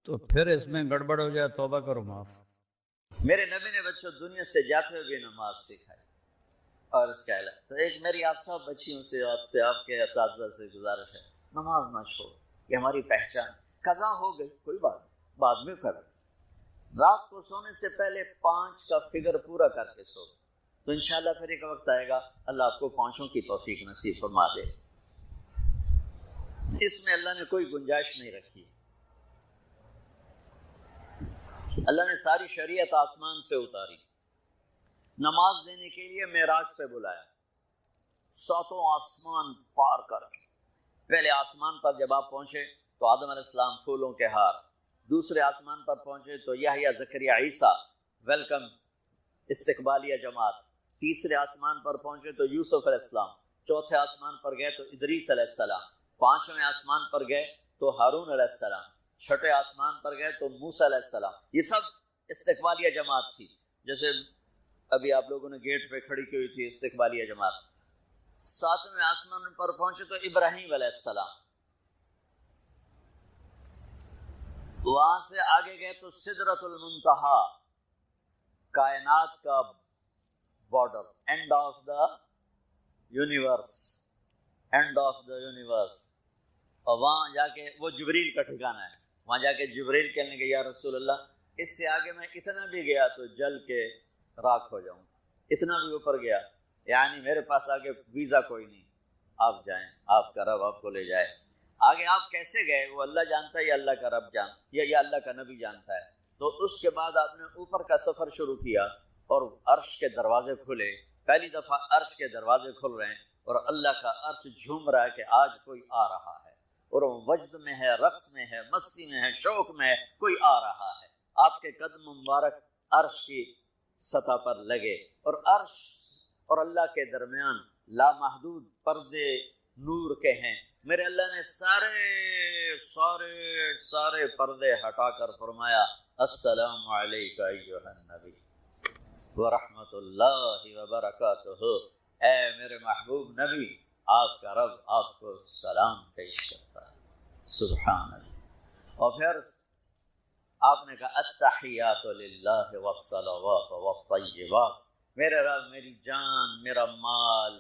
B: تو پھر اس میں گڑبڑ ہو جائے توبہ کرو معاف۔
C: میرے نبی نے بچوں دنیا سے جاتے ہوئے بھی نماز سکھائی، اور اس کا علاج تو ایک میری آپ سب بچیوں سے آپ کے اساتذہ سے گزارش ہے، نماز نہ چھوڑو، یہ ہماری پہچان۔ قضا ہو گئی کوئی بات نہیں، بعد میں کر، رات کو سونے سے پہلے 5 کا فگر پورا کر کے سو، تو انشاءاللہ پھر ایک وقت آئے گا اللہ آپ کو 5 کی توفیق نصیب فرما دے۔ اس میں اللہ نے کوئی گنجائش نہیں رکھی، اللہ نے ساری شریعت آسمان سے اتاری، نماز دینے کے لیے معراج پہ بلایا، 7 آسمان پار کر کے۔ پہلے آسمان پر جب آپ پہنچے تو آدم علیہ السلام پھولوں کے ہار، دوسرے آسمان پر پہنچے تو یحییٰ زکریا عیسیٰ ویلکم استقبالیہ جماعت، تیسرے آسمان پر پہنچے تو یوسف علیہ السلام، چوتھے آسمان پر گئے تو ادریس علیہ السلام، 5ویں آسمان پر گئے تو ہارون علیہ السلام، 6ٹھے آسمان پر گئے تو موسیٰ علیہ السلام۔ یہ سب استقبالیہ جماعت تھی، جیسے ابھی آپ لوگوں نے گیٹ پہ کھڑی کی ہوئی تھی استقبالیہ جماعت۔ 7ویں آسمان پر پہنچے تو ابراہیم علیہ السلام، وہاں سے آگے گئے تو سدرۃ المنتہا، کائنات کا border, and of the universe, and of the universe, اور وہاں جا کے وہ جبریل کا ٹھکانہ ہے، وہاں جا کے جبریل کہنے لگے یا رسول اللہ اس سے آگے میں اتنا بھی گیا تو جل کے راکھ ہو جاؤں، اتنا بھی اوپر گیا یعنی میرے پاس آگے ویزا کوئی نہیں، آپ جائیں، آپ کا رب آپ کو لے جائے۔ آگے آپ کیسے گئے وہ اللہ جانتا ہے یا اللہ کا رب جانتا ہے یا اللہ کا نبی جانتا ہے۔ تو اس کے بعد آپ نے اوپر کا سفر شروع کیا اور عرش کے دروازے کھلے، پہلی دفعہ عرش کے دروازے کھل رہے ہیں اور اللہ کا عرش جھوم رہا ہے کہ آج کوئی آ رہا ہے، اور وہ وجد میں ہے، رقص میں ہے، مستی میں ہے، شوق میں ہے، کوئی آ رہا ہے۔ آپ کے قدم مبارک عرش کی سطح پر لگے، اور عرش اور اللہ کے درمیان لامحدود پردے نور کے ہیں۔ میرے اللہ نے سارے سارے سارے پردے ہٹا کر فرمایا السلام علیکہ ایھا النبی ورحمۃ اللہ وبرکاتہ، اے میرے محبوب نبی آپ کا رب آپ کو سلام پیش کرتا ہے، سبحان اللہ۔ اور پھر آپ نے کہا التحیات للہ والصلوات والطیبات، میرے رب میری جان، میرا مال،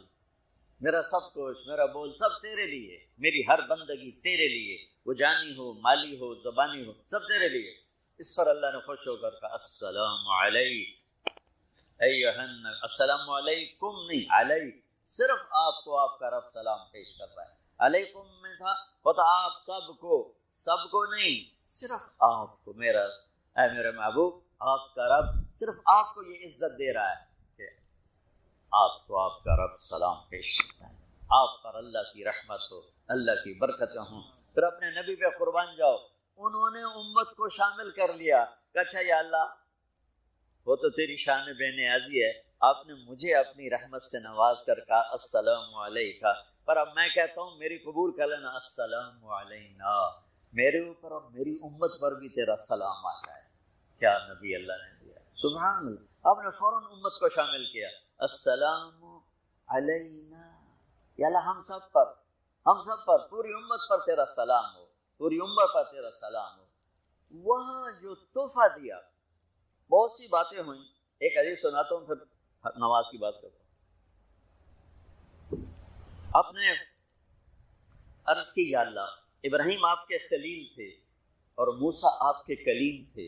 C: میرا سب کچھ، میرا بول سب تیرے لیے، میری ہر بندگی تیرے لیے، وہ جانی ہو، مالی ہو، زبانی ہو، سب تیرے لیے۔ اس پر اللہ نے خوش ہو کر کہا السلام علیک ایھا النبی، السلام علیکم نہیں، علیک، صرف آپ کو آپ کا رب سلام پیش کر رہا ہے۔ علیکم میں تھا ہوتا آپ سب کو نہیں، صرف آپ کو، میرا اے میرے محبوب آپ کا رب صرف آپ کو یہ عزت دے رہا ہے کہ آپ کو آپ کا رب سلام پیش کرتا ہے، آپ پر اللہ کی رحمت ہو، اللہ کی برکتیں ہوں۔ پھر اپنے نبی پہ قربان جاؤ، انہوں نے امت کو شامل کر لیا کہ اچھا یا اللہ وہ تو تیری شان بے نیازی ہے، آپ نے مجھے اپنی رحمت سے نواز کر کہا السلام علیکہ، پر اب میں کہتا ہوں میری قبول کر لینا السلام علینا، میرے اوپر اور میری امت پر بھی تیرا سلام آ جائے۔ کیا نبی اللہ نے دیا، سبحان اللہ۔ آپ نے فوراً امت کو شامل کیا، السلام علینا، یا اللہ ہم سب پر پوری امت پر تیرا سلام ہو، پوری امت پر تیرا سلام ہو۔ وہاں جو تحفہ دیا، بہت سی باتیں ہوئیں، ایک حدیث سناتا ہوں پھر نماز کی بات کرتا ہوں۔ آپ نے عرض کی یا اللہ ابراہیم آپ کے خلیل تھے اور موسیٰ آپ کے کلیم تھے،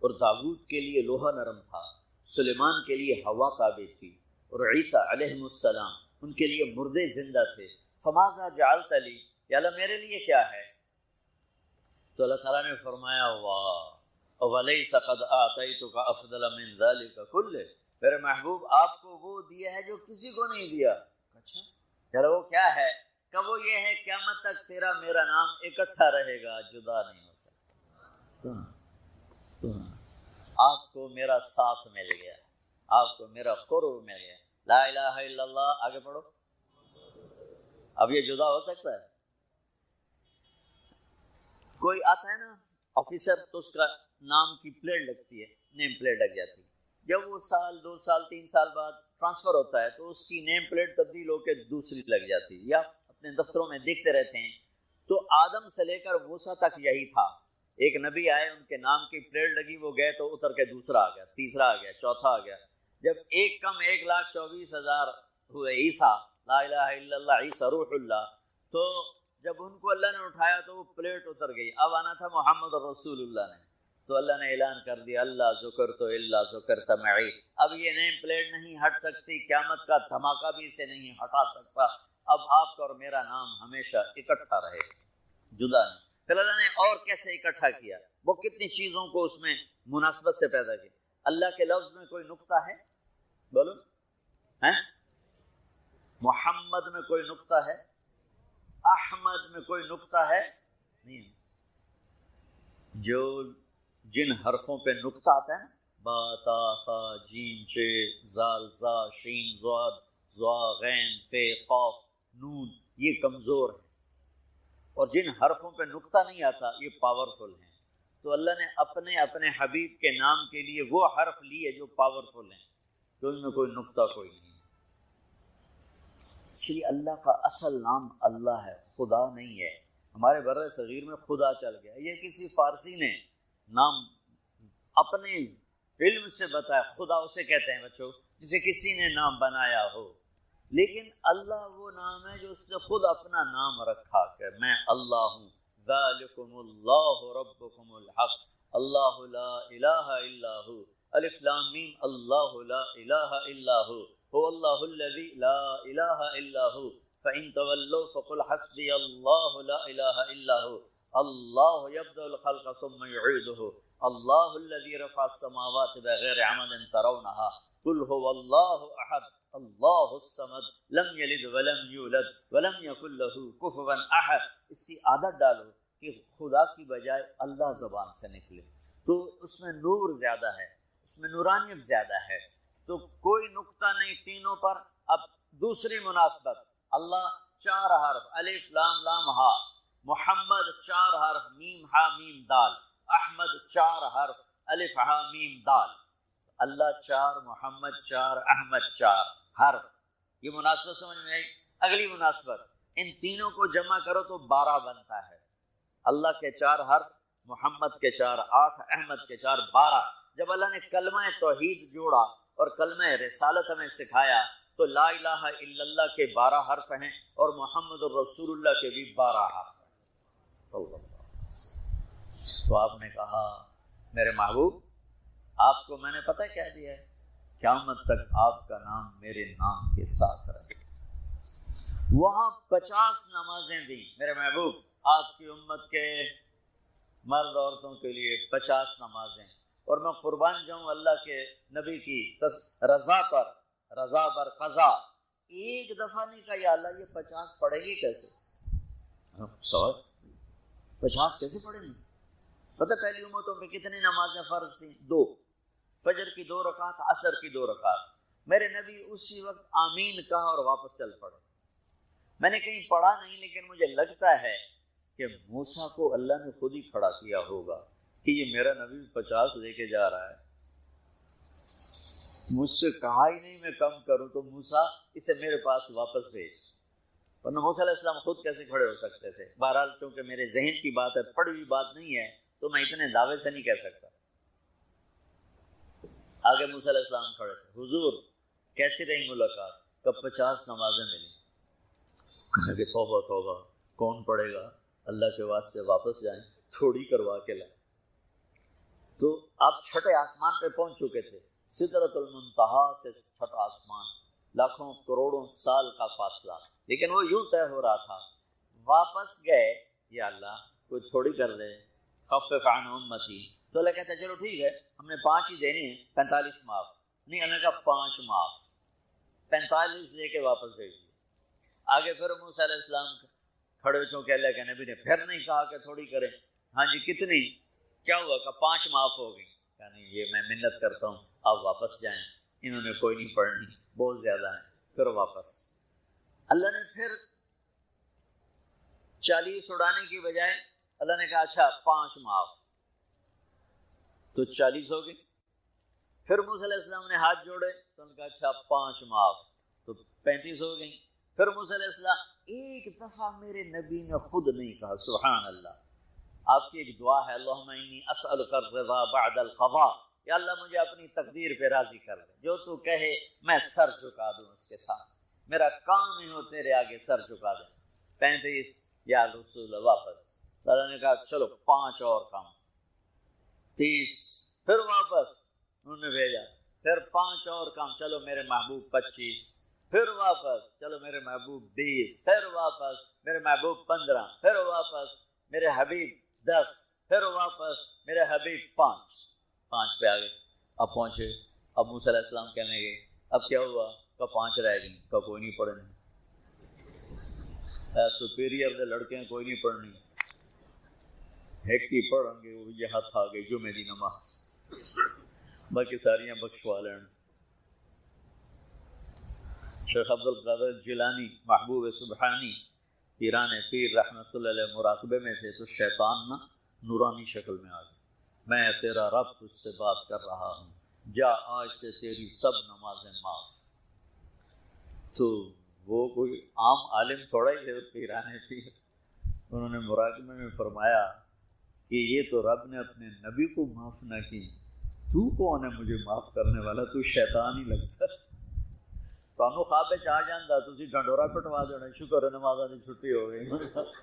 C: اور داؤد کے لیے لوہا نرم تھا، سلیمان کے لیے ہوا تابع تھی، اور عیسیٰ علیہ السلام ان کے لیے مردے زندہ تھے، فماذا جعلت لی، یا اللہ میرے لیے کیا ہے؟ تو اللہ تعالیٰ نے فرمایا واہ ولیس قد آتیتک افضل من ذلک کلہ، میرے محبوب آپ کو وہ دیا ہے جو کسی کو نہیں دیا۔ اچھا یار وہ کیا ہے؟ کہ وہ یہ ہے قیامت تک تیرا میرا نام اکٹھا رہے گا، جدا نہیں ہو سکتا۔ آپ کو میرا ساتھ مل گیا، آپ کو میرا قرب مل گیا. لا الہ الا اللہ. آگے پڑھو. اب یہ جدا ہو سکتا ہے؟ کوئی آتا ہے نا آفیسر، تو اس کا نام کی پلیٹ لگتی ہے، نیم پلیٹ لگ جاتی ہے. جب وہ سال 2 سال 3 سال بعد ٹرانسفر ہوتا ہے تو اس کی نیم پلیٹ تبدیل ہو کے دوسری لگ جاتی ہے، یا اپنے دفتروں میں دیکھتے رہتے ہیں. تو آدم سے لے کر موسیٰ تک یہی تھا. ایک نبی آئے، ان کے نام کی پلیٹ لگی، وہ گئے تو اتر کے دوسرا آ گیا، تیسرا آ گیا، چوتھا آ گیا. جب ایک کم 1,24,000 ہوئے عیسیٰ، لا الہ الا اللہ عیسیٰ روح اللہ، تو جب ان کو اللہ نے اٹھایا تو وہ پلیٹ اتر گئی. اب آنا تھا محمد رسول اللہ نے، تو اللہ نے اعلان کر دیا اللہ ذکرت الا ذکرت معی. اب یہ نیم پلیٹ نہیں ہٹ سکتی، قیامت کا دھماکہ بھی اسے نہیں ہٹا سکتا. اب آپ کا اور میرا نام ہمیشہ اکٹھا رہے، جدا نہیں. پھر اللہ نے اور کیسے اکٹھا کیا؟ وہ کتنی چیزوں کو اس میں مناسبت سے پیدا کیا. اللہ کے لفظ میں کوئی نقطہ ہے؟ بولو. محمد میں کوئی نقطہ ہے؟ احمد میں کوئی نقطہ ہے؟ نہیں. جو جن حرفوں پہ نقطہ آتا ہے نا، با تا فا جیم چ زال زا شین ضاد ضا غین فے قاف نون، یہ کمزور ہے. اور جن حرفوں پہ نقطہ نہیں آتا یہ پاورفل ہیں. تو اللہ نے اپنے حبیب کے نام کے لیے وہ حرف لیے جو پاورفل ہیں، تو ان میں کوئی نقطہ کوئی نہیں. اس لیے اللہ کا اصل نام اللہ ہے، خدا نہیں ہے. ہمارے بر صغیر میں خدا چل گیا، یہ کسی فارسی نے نام اپنے علم سے بتایا. خدا اسے کہتے ہیں بچوں جسے کسی نے نام بنایا ہو. لیکن اللہ وہ نام ہے جو اس نے خود اپنا نام رکھا کہ میں اللہ ہوں. ذالکم اللہ ربکم الحق اللہ لا الہ الا ہو. الف لام میم اللہ لا الہ الا ہو هو اللہ الذی لا الہ الا ہو فإن تولوا فقل حسبی اللہ لا الہ الا ہو. اللہ یبدأ الخلق ثم یعیدہ اللہ الذی رفع السماوات بغیر عمد ترونها قل هو اللہ احد اللہ الصمد لم یلد ولم یولد ولم یکن له کفوا احد. اس کی عادت ڈالو کہ خدا کی بجائے اللہ زبان سے نکلے، تو اس میں نور زیادہ ہے، اس میں نورانیت زیادہ ہے. تو کوئی نقطہ نہیں تینوں پر. اب دوسری مناسبت، اللہ 4 حرف الف لام لام ہا، محمد 4 حرف میم ہا میم دال، احمد 4 حرف الف ہا میم دال. اللہ 4، محمد 4، احمد 4 حرف. یہ مناسبت سمجھ میں آئی؟ اگلی مناسبت، ان تینوں کو جمع کرو تو 12 بنتا ہے. اللہ کے 4 حرف، محمد کے 4 8، احمد کے 4 12. جب اللہ نے کلمہ توحید جوڑا اور کلمہ رسالت ہمیں سکھایا تو لا الہ الا اللہ کے 12 حرف ہیں اور محمد الرسول اللہ کے بھی 12 حرف ہیں. تو آپ نے کہا میرے محبوب آپ کو میں نے پتہ کیا دیا ہے؟ قیامت تک آپ کا نام میرے نام کے ساتھ رہے. وہاں 50 نمازیں دیں میرے محبوب آپ کی امت کے مرد عورتوں کے لیے 50 نمازیں. اور میں قربان جاؤں اللہ کے نبی کی رضا پر قضا. ایک دفعہ نہیں کہا یا اللہ یہ 50 پڑھیں گے کیسے؟ 50 کیسے پڑھیں گے؟ پتہ پہلی امتوں میں کتنی نمازیں فرض تھیں؟ 2، فجر کی 2 رکعت، عصر کی 2 رکعت. میرے نبی اسی وقت آمین کہا اور واپس چل پڑے. میں نے کہیں پڑھا نہیں لیکن مجھے لگتا ہے کہ موسیٰ کو اللہ نے خود ہی کھڑا کیا ہوگا کہ یہ میرا نبی 50 لے کے جا رہا ہے، مجھ سے کہا ہی نہیں میں کم کروں، تو موسیٰ اسے میرے پاس واپس بھیج. ورنہ موسیٰ علیہ السلام خود کیسے کھڑے ہو سکتے تھے؟ بہرحال چونکہ میرے ذہن کی بات ہے، پڑھی ہوئی بات نہیں ہے، تو میں اتنے دعوے سے نہیں کہہ سکتا. آگے موسیٰ علیہ السلام کھڑے تھے، حضور کیسی رہی ملاقات؟ کب 50 نمازیں ملی. کہا کہ توبہ توبہ کون پڑھے گا، اللہ کے واسطے واپس جائیں، تھوڑی کروا کے لائیں. تو آپ چھٹے آسمان پہ پہنچ چکے تھے، سدرۃ المنتہا سے چھٹا آسمان، لاکھوں کروڑوں سال کا فاصلہ، لیکن وہ یوں طے ہو رہا تھا. واپس گئے، یا اللہ کوئی تھوڑی کر دے، خفف عن امتی. تو اللہ کہتا ہے چلو ٹھیک ہے ہم نے 5 ہی دینی ہیں، 45 معاف. نہیں، اللہ کا 5 معاف، 45 لے کے واپس بھیج دیے. آگے پھر موسیٰ علیہ السلام کھڑے چونکہ اللہ کے نبی نے پھر نہیں کہا کہ تھوڑی کریں. ہاں جی کتنی؟ کیا ہوا کہ 5 معاف ہو گئی. کہا نہیں یہ میں منت کرتا ہوں آپ واپس جائیں، انہوں نے کوئی نہیں پڑھنی، بہت زیادہ ہیں، پھر واپس۔ اللہ نے پھر 40 اڑانے کی بجائے اللہ نے کہا اچھا 5 معاف، تو 40 ہو گئی۔ پھر موسیٰ علیہ السلام نے ہاتھ جوڑے تو ان کا اچھا 5 معاف، تو 35 ہو گئی۔ پھر موسیٰ علیہ السلام ایک دفعہ میرے نبی نے خود نہیں کہا سبحان اللہ، آپ کی ایک دعا ہے اللہم انی اسألک الرضا بعد القضاء، یا اللہ مجھے اپنی تقدیر پہ راضی کر دے، جو تو کہے میں سر جھکا دوں اس کے ساتھ، میرا کام ہی ہو تیرے آگے سر جھکا دیں۔ 35 یا رسول واپس، اللہ نے کہا چلو 5 اور کام، 30 پھر واپس انہوں نے بھیجا، پھر 5 اور کام، چلو میرے محبوب 25، پھر واپس چلو میرے محبوب 20، پھر واپس میرے محبوب 15، پھر واپس میرے حبیب 10، پھر واپس میرے حبیب 5 پہ آ گئے۔ اب پہنچے، اب موسیٰ علیہ السلام کہنے گئے اب کیا ہوا؟ کہ 5 رہ گئی، کہ کوئی نہیں پڑھنی، سپیریئر دے لڑکے ہیں کوئی نہیں پڑھنی، ایک ہی پڑھیں گے، وہ یہ ہاتھ آ گئی جمعے دی نماز، باقی ساریاں بخشوا لین۔ شیخ عبد القادر جیلانی محبوب سبحانی پیران پیر رحمۃ اللہ علیہ مراقبے میں تھے تو شیطان نا نورانی شکل میں آ گیا، میں تیرا رب تجھ سے بات کر رہا ہوں، جا آج سے تیری سب نمازیں معاف۔ تو وہ کوئی عام عالم تھوڑا ہی تھے، پیران پیر، انہوں نے مراقبے میں فرمایا کہ یہ تو رب نے اپنے نبی کو معاف نہ کی، تو کون ہے مجھے معاف کرنے والا؟ تو شیطان ہی لگتا، تمہیں خواب آ جاتا تھی ڈنڈورا پٹوا دینا، شکر ہے نمازاں دی چھٹی ہو گئی،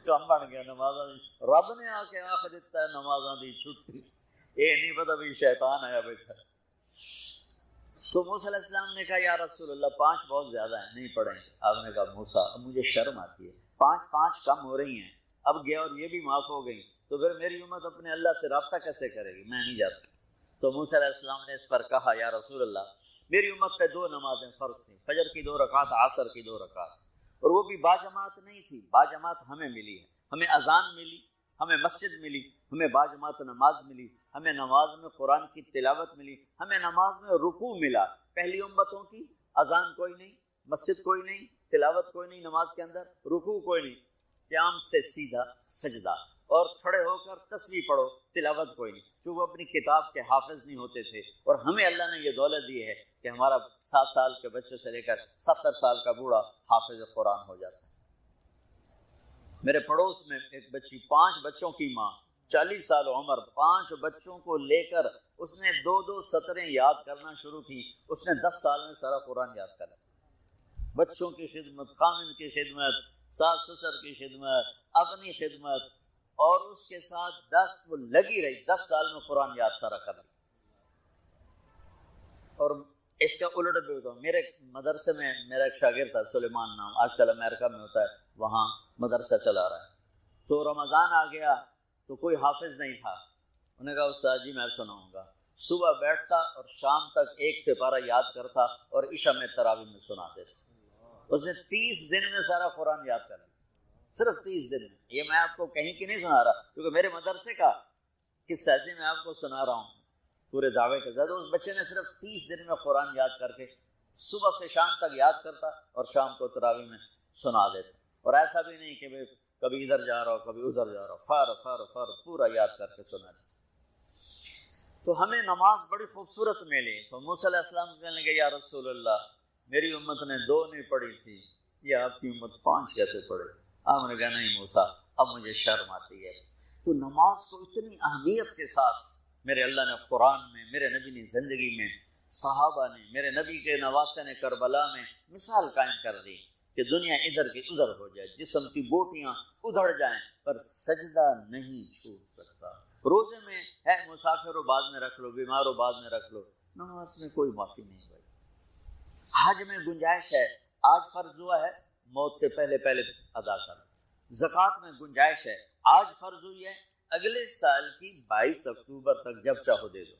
C: کم بن گیا نمازاں دی، رب نے آ کے آخ دیتا ہے نمازاں دی چھٹی، یہ نہیں پتا بھی شیطان آیا بیٹھا۔ تو موسیٰ علیہ السلام نے کہا یا رسول اللہ 5 بہت زیادہ ہیں، نہیں پڑھیں۔ آپ نے کہا موسیٰ اب مجھے شرم آتی ہے، 5 کم ہو رہی ہیں، اب گیا اور یہ بھی معاف ہو گئی تو پھر میری امت اپنے اللہ سے رابطہ کیسے کرے گی؟ میں نہیں جاتا۔ تو موسیٰ علیہ السلام نے اس پر کہا یا رسول اللہ میری امت پہ 2 نمازیں فرض تھیں، فجر کی 2 رکعت، عصر کی 2 رکعت، اور وہ بھی باجماعت نہیں تھی، باجماعت ہمیں ملی ہے، ہمیں اذان ملی، ہمیں مسجد ملی، ہمیں باجماعت نماز ملی، ہمیں نماز میں قرآن کی تلاوت ملی، ہمیں نماز میں رکوع ملا۔ پہلی امتوں کی اذان کوئی نہیں، مسجد کوئی نہیں، تلاوت کوئی نہیں، نماز کے اندر رکوع کوئی نہیں، قیام سے سیدھا سجدہ، اور کھڑے ہو کر تسبیح پڑھو، تلاوت کوئی نہیں، چونکہ وہ اپنی کتاب کے حافظ نہیں ہوتے تھے، اور ہمیں اللہ نے یہ دولت دی ہے کہ ہمارا 7 سال کے بچے سے لے کر 70 سال کا بوڑھا حافظ قرآن ہو جاتا ہے۔ میرے پڑوس میں ایک بچی، 5 بچوں کی ماں، 40 سال عمر، 5 بچوں کو لے کر اس نے 2 سطریں یاد کرنا شروع کی، اس نے 10 سال میں سارا قرآن یاد کر لیا۔ بچوں کی خدمت، خامن کی خدمت، ساس سسر کی خدمت، اپنی خدمت، اور اس کے ساتھ 10 وہ لگی رہی، 10 سال میں قرآن یاد سارا کر لیا۔ اور اس کا الٹ بھی ہوتا، میرے مدرسے میں میرا ایک شاگرد تھا سلیمان نام، آج کل امریکہ میں ہوتا ہے، وہاں مدرسہ چلا رہا ہے، تو رمضان آ گیا تو کوئی حافظ نہیں تھا، انہوں نے کہا استاد جی میں سناؤں گا، صبح بیٹھتا اور شام تک 1 سپارہ یاد کرتا اور عشاء میں تراویح میں سناتے تھے۔ اس نے 30 دن میں سارا قرآن یاد کر لیا، صرف 30 دن میں۔ یہ میں آپ کو کہیں کی نہیں سنا رہا، کیونکہ میرے مدرسے کا قصہ ہے، میں آپ کو سنا رہا ہوں پورے دعوے کے ساتھ۔ اس بچے نے صرف 30 دن میں قرآن یاد کر کے صبح سے شام تک یاد کرتا اور شام کو تراویح میں سنا دیتا، اور ایسا بھی نہیں کہ کبھی ادھر جا رہا ہو کبھی ادھر جا رہا ہو، فر پورا یاد کر کے سنا دیتا۔ تو ہمیں نماز بڑی خوبصورت ملی۔ تو موسیٰ علیہ السلام کہنے لگے یا رسول اللہ میری امت نے 2 نہیں پڑھی تھی، یہ آپ کی امت 5 کیسے پڑھے؟ آپ نے کہا نہیں موسیٰ اب مجھے شرم آتی ہے۔ تو نماز کو اتنی اہمیت کے ساتھ میرے اللہ نے قرآن میں، میرے نبی نے زندگی میں، صحابہ نے، میرے نبی کے نواسے نے کربلا میں مثال قائم کر دی کہ دنیا ادھر کی ادھر ہو جائے، جسم کی بوٹیاں ادھڑ جائیں پر سجدہ نہیں چھوٹ سکتا۔ روزے میں ہے مسافر و بعد میں رکھ لو، بیمار و بعد میں رکھ لو، نماز میں کوئی معافی نہیں بھائی۔ حج میں گنجائش ہے، آج فرض ہوا ہے موت سے پہلے ادا کر۔ زکوٰۃ میں گنجائش ہے، آج فرض ہوئی ہے اگلے سال کی 22 اکتوبر تک جب چاہو دے دو،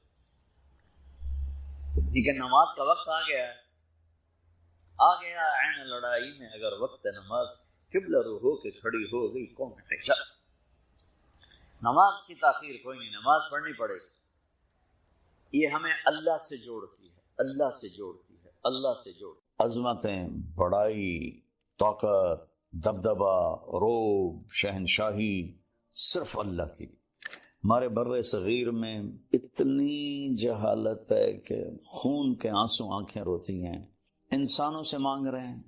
C: لیکن نماز کا وقت آ گیا ہے، آ گیا عین لڑائی میں اگر وقت نماز، قبلہ رو ہو کے کھڑی ہو گئی قوم حجاز۔ نماز کی تاخیر کوئی نہیں، نماز پڑھنی پڑے گی۔ یہ ہمیں اللہ سے جوڑتی ہے، اللہ سے جوڑتی ہے، اللہ سے جوڑتی ہے۔
B: عظمتیں، بڑائی، طاقت، دبدبا، روب، شہنشاہی صرف اللہ کی۔ ہمارے بر صغیر میں اتنی جہالت ہے کہ خون کے آنسو آنکھیں روتی ہیں۔ انسانوں سے مانگ رہے ہیں،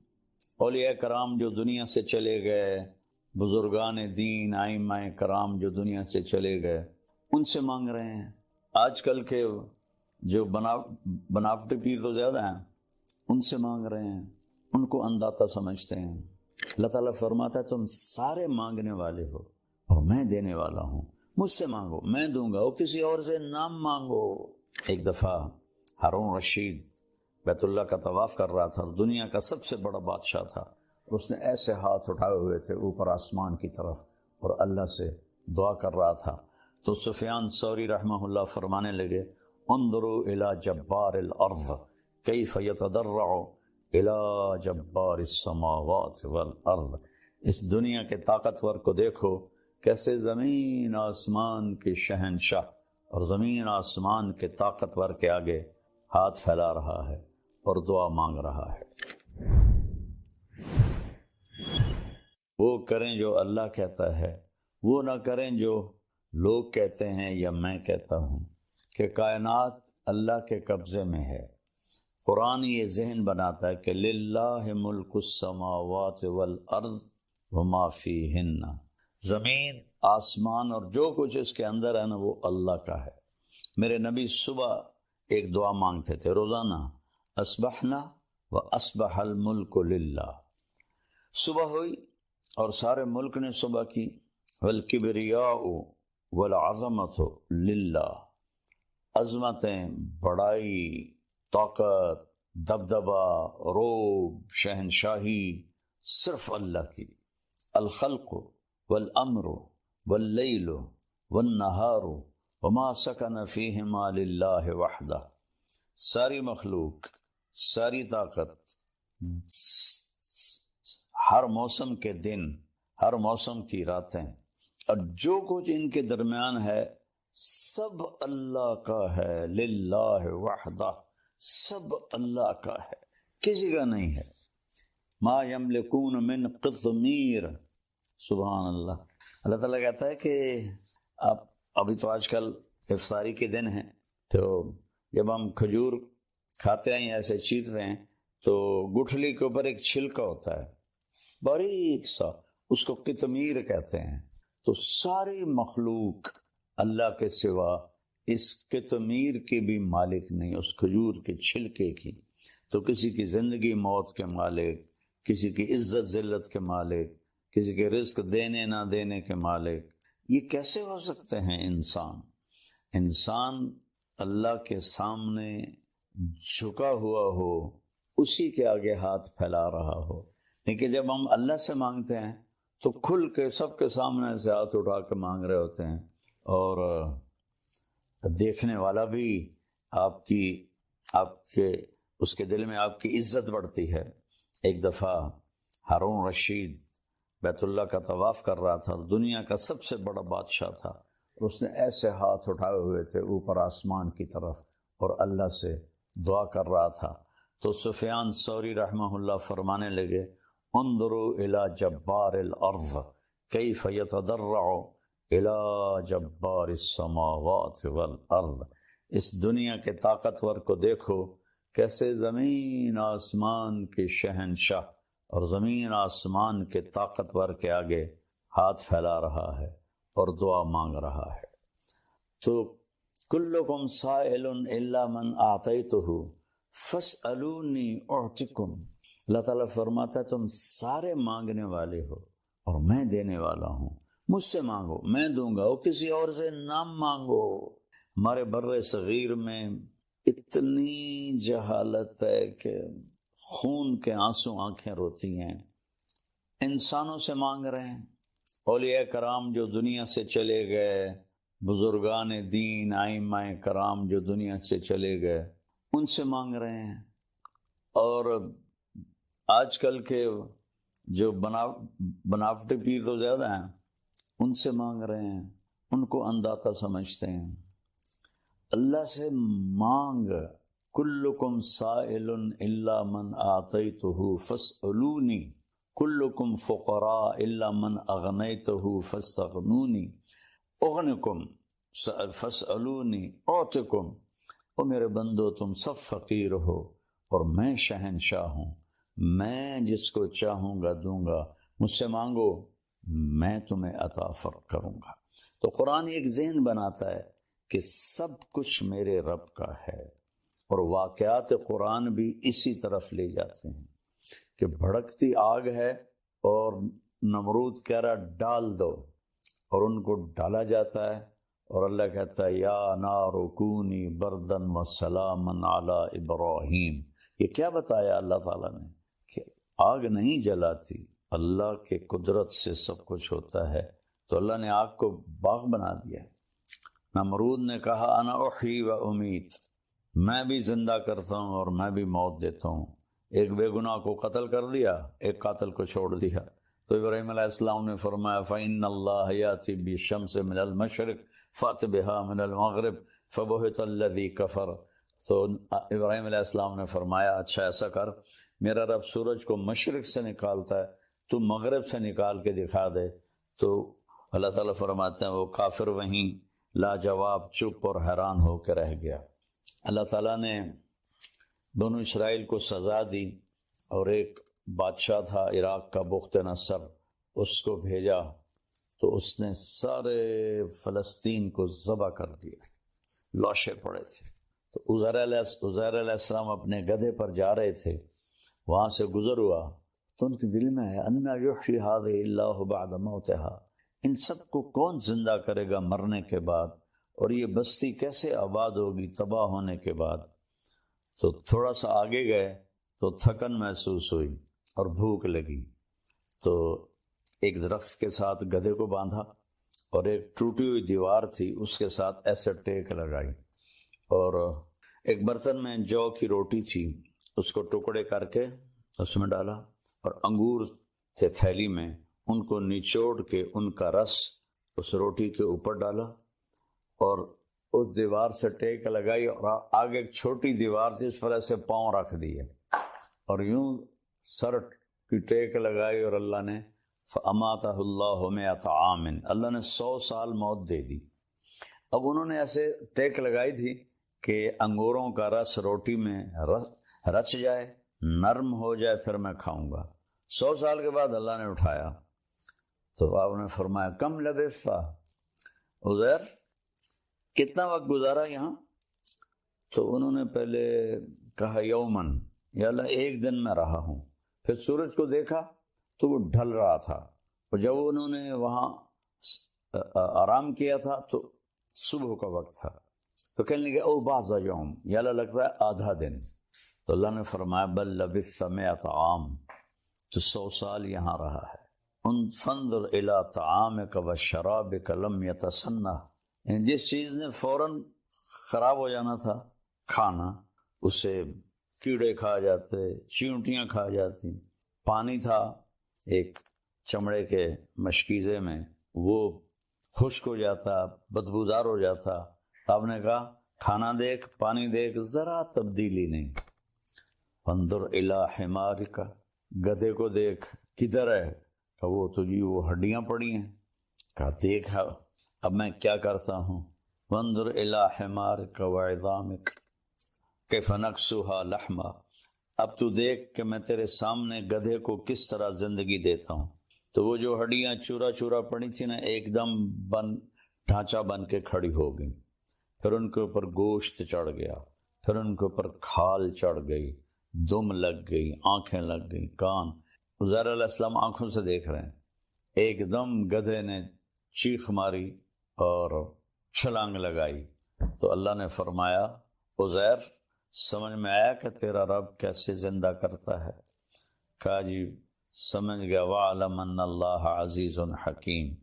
B: اولیاء کرام جو دنیا سے چلے گئے، بزرگان دین، ائمہ کرام جو دنیا سے چلے گئے، ان سے مانگ رہے ہیں۔ آج کل کے جو بناوٹی پیر تو زیادہ ہیں، ان سے مانگ رہے ہیں، ان کو انداتا سمجھتے ہیں۔ اللہ تعالیٰ فرماتا ہے تم سارے مانگنے والے ہو اور میں دینے والا ہوں، مجھ سے مانگو میں دوں گا، وہ کسی اور سے نہ مانگو۔ ایک دفعہ ہارون رشید بیت اللہ کا طواف کر رہا تھا، دنیا کا سب سے بڑا بادشاہ تھا، اور اس نے ایسے ہاتھ اٹھائے ہوئے تھے اوپر آسمان کی طرف اور اللہ سے دعا کر رہا تھا۔ تو سفیان ثوری رحمہ اللہ فرمانے لگے انظروا الی جبار الارض کیف یتضرع الی جبار السماوات والارض، اس دنیا کے طاقتور کو دیکھو کیسے زمین آسمان کے شہنشاہ اور زمین آسمان کے طاقتور کے آگے ہاتھ پھیلا رہا ہے اور دعا مانگ رہا ہے۔ وہ کریں جو اللہ کہتا ہے، وہ نہ کریں جو لوگ کہتے ہیں یا میں کہتا ہوں، کہ کائنات اللہ کے قبضے میں ہے۔ قرآن یہ ذہن بناتا ہے کہ للہ ملک السماوات والارض وما فیہن، زمین، آسمان اور جو کچھ اس کے اندر ہے نا، وہ اللہ کا ہے۔ میرے نبی صبح ایک دعا مانگتے تھے روزانہ، اصبحنا و اصبح الملک للہ، صبح ہوئی اور سارے ملک نے صبح کی، والکبریاء والعظمت للہ، عظمتیں، بڑائی، طاقت، دبدبا، روب، شہنشاہی صرف اللہ کی۔ الخلق والامر واللیل والنہار وما سکن فیہما للہ وحدہ، ساری مخلوق، ساری طاقت، ہر موسم کے دن، ہر موسم کی راتیں، اور جو کچھ ان کے درمیان ہے سب اللہ کا ہے، للہ وحدہ، سب اللہ کا ہے، کسی کا نہیں ہے۔ ما یملکون من قطمیر، سبحان اللہ۔ اللہ تعالیٰ کہتا ہے کہ ابھی تو آج کل افطاری کے دن ہیں، تو جب ہم کھجور کھاتے ہیں یا ایسے چیر رہے ہیں تو گٹھلی کے اوپر ایک چھلکا ہوتا ہے باریک سا، اس کو قطمیر کہتے ہیں۔ تو ساری مخلوق اللہ کے سوا اس قطمیر کے بھی مالک نہیں، اس کھجور کے چھلکے کی۔ تو کسی کی زندگی موت کے مالک، کسی کی عزت ذلت کے مالک، کسی کے رزق دینے نہ دینے کے مالک، یہ کیسے ہو سکتے ہیں؟ انسان اللہ کے سامنے جھکا ہوا ہو، اسی کے آگے ہاتھ پھیلا رہا ہو۔ لیکن جب ہم اللہ سے مانگتے ہیں تو کھل کے سب کے سامنے سے ہاتھ اٹھا کے مانگ رہے ہوتے ہیں، اور دیکھنے والا بھی آپ کے اس کے دل میں آپ کی عزت بڑھتی ہے۔ ایک دفعہ ہارون رشید بیت اللہ کا طواف کر رہا تھا، دنیا کا سب سے بڑا بادشاہ تھا، اور اس نے ایسے ہاتھ اٹھائے ہوئے تھے اوپر آسمان کی طرف اور اللہ سے دعا کر رہا تھا۔ تو سفیان ثوری رحمہ اللہ فرمانے لگے انظروا الی جبار الارض کیف یتضرع الی جبار السماوات والارض، اس دنیا کے طاقتور کو دیکھو کیسے زمین آسمان کے شہنشاہ اور زمین آسمان کے طاقتور کے آگے ہاتھ پھیلا رہا ہے اور دعا مانگ رہا ہے۔ تو کلکم سائل الا من اعطیتہ فاسألونی اعطکم، اللہ تعالیٰ فرماتا ہے تم سارے مانگنے والے ہو اور میں دینے والا ہوں، مجھ سے مانگو میں دوں گا، وہ کسی اور سے نہ مانگو۔ ہمارے بر صغیر میں اتنی جہالت ہے کہ خون کے آنسو آنکھیں روتی ہیں۔ انسانوں سے مانگ رہے ہیں، اولیاء کرام جو دنیا سے چلے گئے، بزرگان دین، ائمہ کرام جو دنیا سے چلے گئے، ان سے مانگ رہے ہیں۔ اور آج کل کے جو بناوٹی پیر تو زیادہ ہیں، ان سے مانگ رہے ہیں، ان کو انداتا سمجھتے ہیں۔
D: اللہ سے مانگ، کلکم سائل الا من آتیتہ فاسألونی، کلکم فقراء الا من اغنیتہ فاستغنونی، اغنکم فاسألونی اعطکم، او میرے بندو تم سب فقیر ہو اور میں شہنشاہ ہوں، میں جس کو چاہوں گا دوں گا، مجھ سے مانگو میں تمہیں عطا کروں گا۔ تو قرآن ایک ذہن بناتا ہے کہ سب کچھ میرے رب کا ہے، اور واقعات قرآن بھی اسی طرف لے جاتے ہیں کہ بھڑکتی آگ ہے اور نمرود کہہ رہا ڈال دو، اور ان کو ڈالا جاتا ہے، اور اللہ کہتا ہے یا نار کونی بردن وسلاما علی ابراہیم۔ یہ کیا بتایا اللہ تعالیٰ نے کہ آگ نہیں جلاتی، اللہ کے قدرت سے سب کچھ ہوتا ہے، تو اللہ نے آگ کو باغ بنا دیا۔ نمرود نے کہا انا احیی و امیت، میں بھی زندہ کرتا ہوں اور میں بھی موت دیتا ہوں، ایک بے گناہ کو قتل کر دیا، ایک قاتل کو چھوڑ دیا۔ تو ابراہیم علیہ السلام نے فرمایا فإن اللہ یأتی بالشمس من المشرق فأت بها من المغرب فبہت الذی کفر۔ تو ابراہیم علیہ السلام نے فرمایا اچھا ایسا کر، میرا رب سورج کو مشرق سے نکالتا ہے، تو مغرب سے نکال کے دکھا دے۔ تو اللہ تعالیٰ فرماتے ہیں وہ کافر وہیں لاجواب چپ اور حیران ہو کے رہ گیا۔ اللہ تعالیٰ نے بنو اسرائیل کو سزا دی، اور ایک بادشاہ تھا عراق کا بخت نصر، اس کو بھیجا تو اس نے سارے فلسطین کو ذبح کر دیا، لاشیں پڑے تھے۔ تو عزیر علیہ السلام اپنے گدھے پر جا رہے تھے، وہاں سے گزر ہوا تو ان کے دل میں ہے انا یحیی ھذہ اللہ بعد موتہا، ان سب کو کون زندہ کرے گا مرنے کے بعد، اور یہ بستی کیسے آباد ہوگی تباہ ہونے کے بعد۔ تو تھوڑا سا آگے گئے تو تھکن محسوس ہوئی اور بھوک لگی، تو ایک درخت کے ساتھ گدھے کو باندھا، اور ایک ٹوٹی ہوئی دیوار تھی اس کے ساتھ ایسے ٹیک لگائی، اور ایک برتن میں جو کی روٹی تھی اس کو ٹکڑے کر کے اس میں ڈالا، اور انگور تھے تھیلی میں، ان کو نچوڑ کے ان کا رس اس روٹی کے اوپر ڈالا، اور اس دیوار سے ٹیک لگائی، اور آگے ایک چھوٹی دیوار تھی اس پر ایسے پاؤں رکھ دیے، اور یوں سر کی ٹیک لگائی، اور اللہ نے فَأَمَاتَهُ اللَّهُ مِئَةَ عَامٍ، اللہ نے 100 سال موت دے دی۔ اب انہوں نے ایسے ٹیک لگائی تھی کہ انگوروں کا رس روٹی میں رچ جائے، نرم ہو جائے، پھر میں کھاؤں گا۔ 100 سال کے بعد اللہ نے اٹھایا تو آپ نے فرمایا کم لبثت عزیر، کتنا وقت گزارا یہاں؟ تو انہوں نے پہلے کہا یومن، یا اللہ ایک دن میں رہا ہوں۔ پھر سورج کو دیکھا تو وہ ڈھل رہا تھا، اور جب انہوں نے وہاں آرام کیا تھا تو صبح کا وقت تھا، تو کہنے لگے او بعض یوم، یا اللہ لگتا ہے آدھا دن۔ تو اللہ نے فرمایا بل لبثت 100 عام، تو 100 سال یہاں رہا ہے۔ فانظر الی طعامک وشرابک لم یتسنہ، جس چیز نے فوراً خراب ہو جانا تھا کھانا، اسے کیڑے کھا جاتے، چیونٹیاں کھا جاتی۔ پانی تھا ایک چمڑے کے مشکیزے میں، وہ خشک ہو جاتا، بدبودار ہو جاتا۔ آپ نے کہا کھانا دیکھ، پانی دیکھ، ذرا تبدیلی نہیں۔ انظر الی حمارک، گدھے کو دیکھ، کدھر ہے؟ کہ وہ تو جی وہ ہڈیاں پڑی ہیں۔ کہا دیکھا اب میں کیا کرتا ہوں۔ وانظر الی حمارک وعظامک کیف نکسوها لحما، اب تو دیکھ کہ میں تیرے سامنے گدھے کو کس طرح زندگی دیتا ہوں۔ تو وہ جو ہڈیاں چورا چورا پڑی تھی نا، ایک دم ڈھانچہ بن کے کھڑی ہو گئی، پھر ان کے اوپر گوشت چڑھ گیا، پھر ان کے اوپر کھال چڑھ گئی، دم لگ گئی، آنکھیں لگ گئی، کان۔ عزیر علیہ السلام آنکھوں سے دیکھ رہے ہیں، ایک دم گدھے نے چیخ ماری اور چھلانگ لگائی۔ تو اللہ نے فرمایا عزیر سمجھ میں آیا کہ تیرا رب کیسے زندہ کرتا ہے؟ کہا جی سمجھ گیا۔ وَعْلَمْ أَنَّ اللَّهَ عَزِيزٌ حَكِيمٌ۔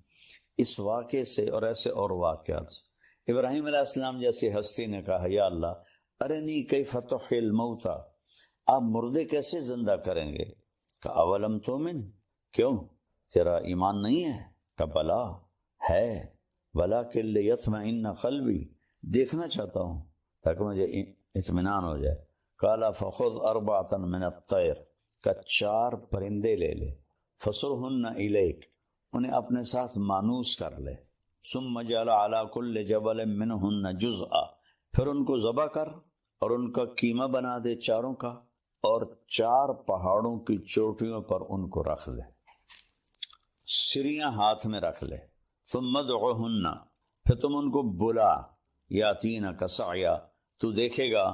D: اس واقعے سے اور ایسے اور واقعات سے ابراہیم علیہ السلام جیسی ہستی نے کہا یا اللہ ارنی کیف تحیی الموتى، آپ مردے کیسے زندہ کریں گے؟ کہ اولم تؤمن، کیوں تیرا ایمان نہیں ہے؟ کہ بلا ہے، ولکن لیطمئن قلبی، دیکھنا چاہتا ہوں تاکہ مجھے اطمینان ہو جائے۔ قال فخذ اربعۃ من الطیر، کا 4 پرندے لے لے، فصرہن الیک، انہیں اپنے ساتھ مانوس کر لے، ثم جعل علی کل جبل منہن جزءا، پھر ان کو ذبح کر اور ان کا قیمہ بنا دے چاروں کا، اور 4 پہاڑوں کی چوٹیوں پر ان کو رکھ لے، سریاں ہاتھ میں رکھ لے، ثم ادعہن، پھر تم ان کو بلا، یاتینک سعیا، تو دیکھے گا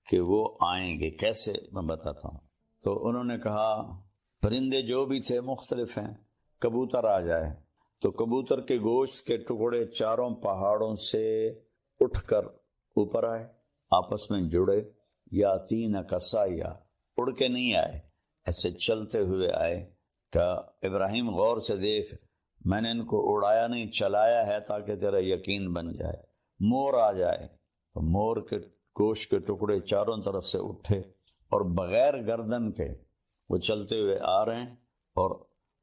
D: کہ وہ آئیں گے۔ کیسے؟ میں بتاتا ہوں۔ تو انہوں نے کہا پرندے جو بھی تھے مختلف ہیں، کبوتر آ جائے تو کبوتر کے گوشت کے ٹکڑے 4 پہاڑوں سے اٹھ کر اوپر آئے، آپس میں جڑے، یاتینک سعیا، اڑ کے نہیں آئے، ایسے چلتے ہوئے آئے۔ کہ ابراہیم غور سے دیکھ، میں نے ان کو اڑایا نہیں، چلایا ہے تاکہ تیرا یقین بن جائے۔ مور آ جائے تو مور کے گوشت کے ٹکڑے چاروں طرف سے اٹھے اور بغیر گردن کے وہ چلتے ہوئے آ رہے ہیں، اور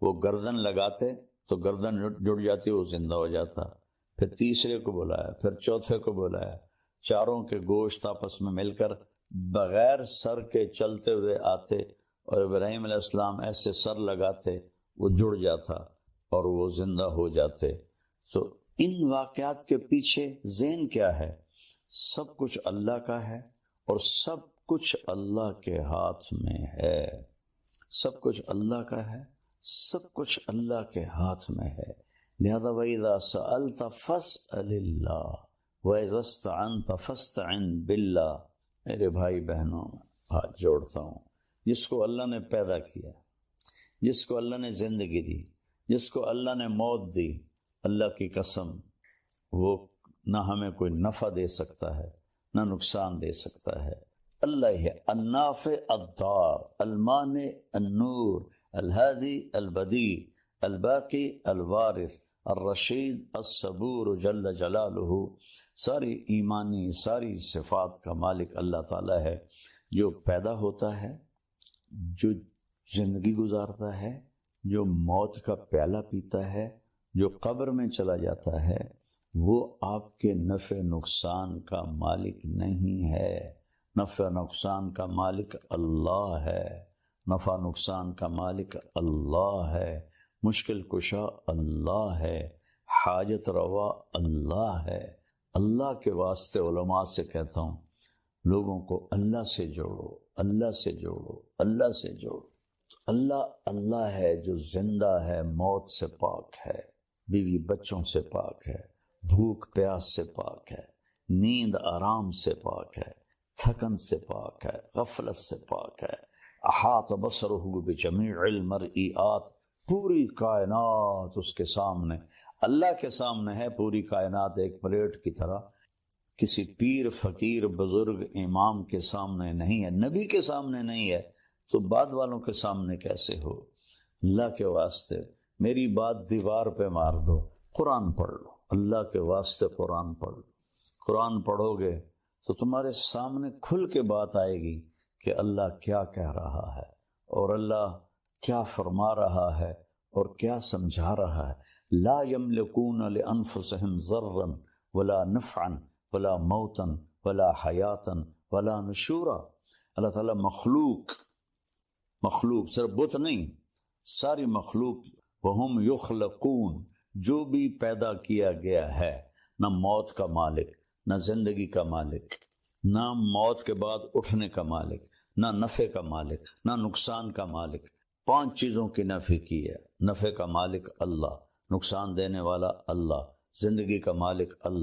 D: وہ گردن لگاتے تو گردن جڑ جاتی، وہ زندہ ہو جاتا۔ پھر تیسرے کو بلایا، پھر چوتھے کو بلایا، چاروں کے گوشت آپس میں مل کر بغیر سر کے چلتے ہوئے آتے، اور ابراہیم علیہ السلام ایسے سر لگاتے، وہ جڑ جاتا اور وہ زندہ ہو جاتے۔ تو ان واقعات کے پیچھے ذہن کیا ہے؟ سب کچھ اللہ کا ہے، اور سب کچھ اللہ کے ہاتھ میں ہے، سب کچھ اللہ کا ہے، سب کچھ اللہ کے ہاتھ میں ہے۔ لہذا وَإِذَا سَأَلْتَ فَاسْأَلِ اللَّهَ وَإِذَا اسْتَعَنْتَ فَاسْتَعِنْ بِاللَّهِ۔ میرے بھائی بہنوں، ہاتھ جوڑتا ہوں، جس کو اللہ نے پیدا کیا، جس کو اللہ نے زندگی دی، جس کو اللہ نے موت دی، اللہ کی قسم وہ نہ ہمیں کوئی نفع دے سکتا ہے نہ نقصان دے سکتا ہے۔ اللہ ہے النافع الضار، المانع النور، الہادی البدیع، الباقی الوارث، الرشید الصبور جل جلالہ۔ ساری ایمانی، ساری صفات کا مالک اللہ تعالیٰ ہے، جو پیدا ہوتا ہے، جو زندگی گزارتا ہے، جو موت کا پیالہ پیتا ہے، جو قبر میں چلا جاتا ہے۔ وہ آپ کے نفع نقصان کا مالک نہیں ہے، نفع نقصان کا مالک اللہ ہے، نفع نقصان کا مالک اللہ ہے، مشکل کشا اللہ ہے، حاجت روا اللہ ہے۔ اللہ کے واسطے علماء سے کہتا ہوں، لوگوں کو اللہ سے جوڑو، اللہ سے جوڑو، اللہ سے جوڑو۔ اللہ ہے جو زندہ ہے، موت سے پاک ہے، بیوی بچوں سے پاک ہے، بھوک پیاس سے پاک ہے، نیند آرام سے پاک ہے، تھکن سے پاک ہے، غفلت سے پاک ہے۔ احاط بصرہ بجمیع المرئیات، پوری کائنات اس کے سامنے، اللہ کے سامنے ہے پوری کائنات، ایک پلیٹ کی طرح۔ کسی پیر فقیر بزرگ امام کے سامنے نہیں ہے، نبی کے سامنے نہیں ہے، تو بعد والوں کے سامنے کیسے ہو؟ اللہ کے واسطے میری بات دیوار پہ مار دو، قرآن پڑھ لو، اللہ کے واسطے قرآن پڑھ لو۔ قرآن پڑھو گے تو تمہارے سامنے کھل کے بات آئے گی کہ اللہ کیا کہہ رہا ہے، اور اللہ کیا فرما رہا ہے، اور کیا سمجھا رہا ہے۔ لا یملکون لانفسہم ضرا ولا نفعا ولا موتا ولا حیاتا ولا نشورا۔ اللہ تعالیٰ مخلوق صرف بت نہیں، ساری مخلوق، وہم یخلقون، جو بھی پیدا کیا گیا ہے، نہ موت کا مالک، نہ زندگی کا مالک، نہ موت کے بعد اٹھنے کا مالک، نہ نفع کا مالک، نہ نقصان کا مالک۔ 5 چیزوں کی نفی کی ہے۔ نفع کا مالک اللہ، نقصان دینے والا اللہ، زندگی کا مالک اللہ۔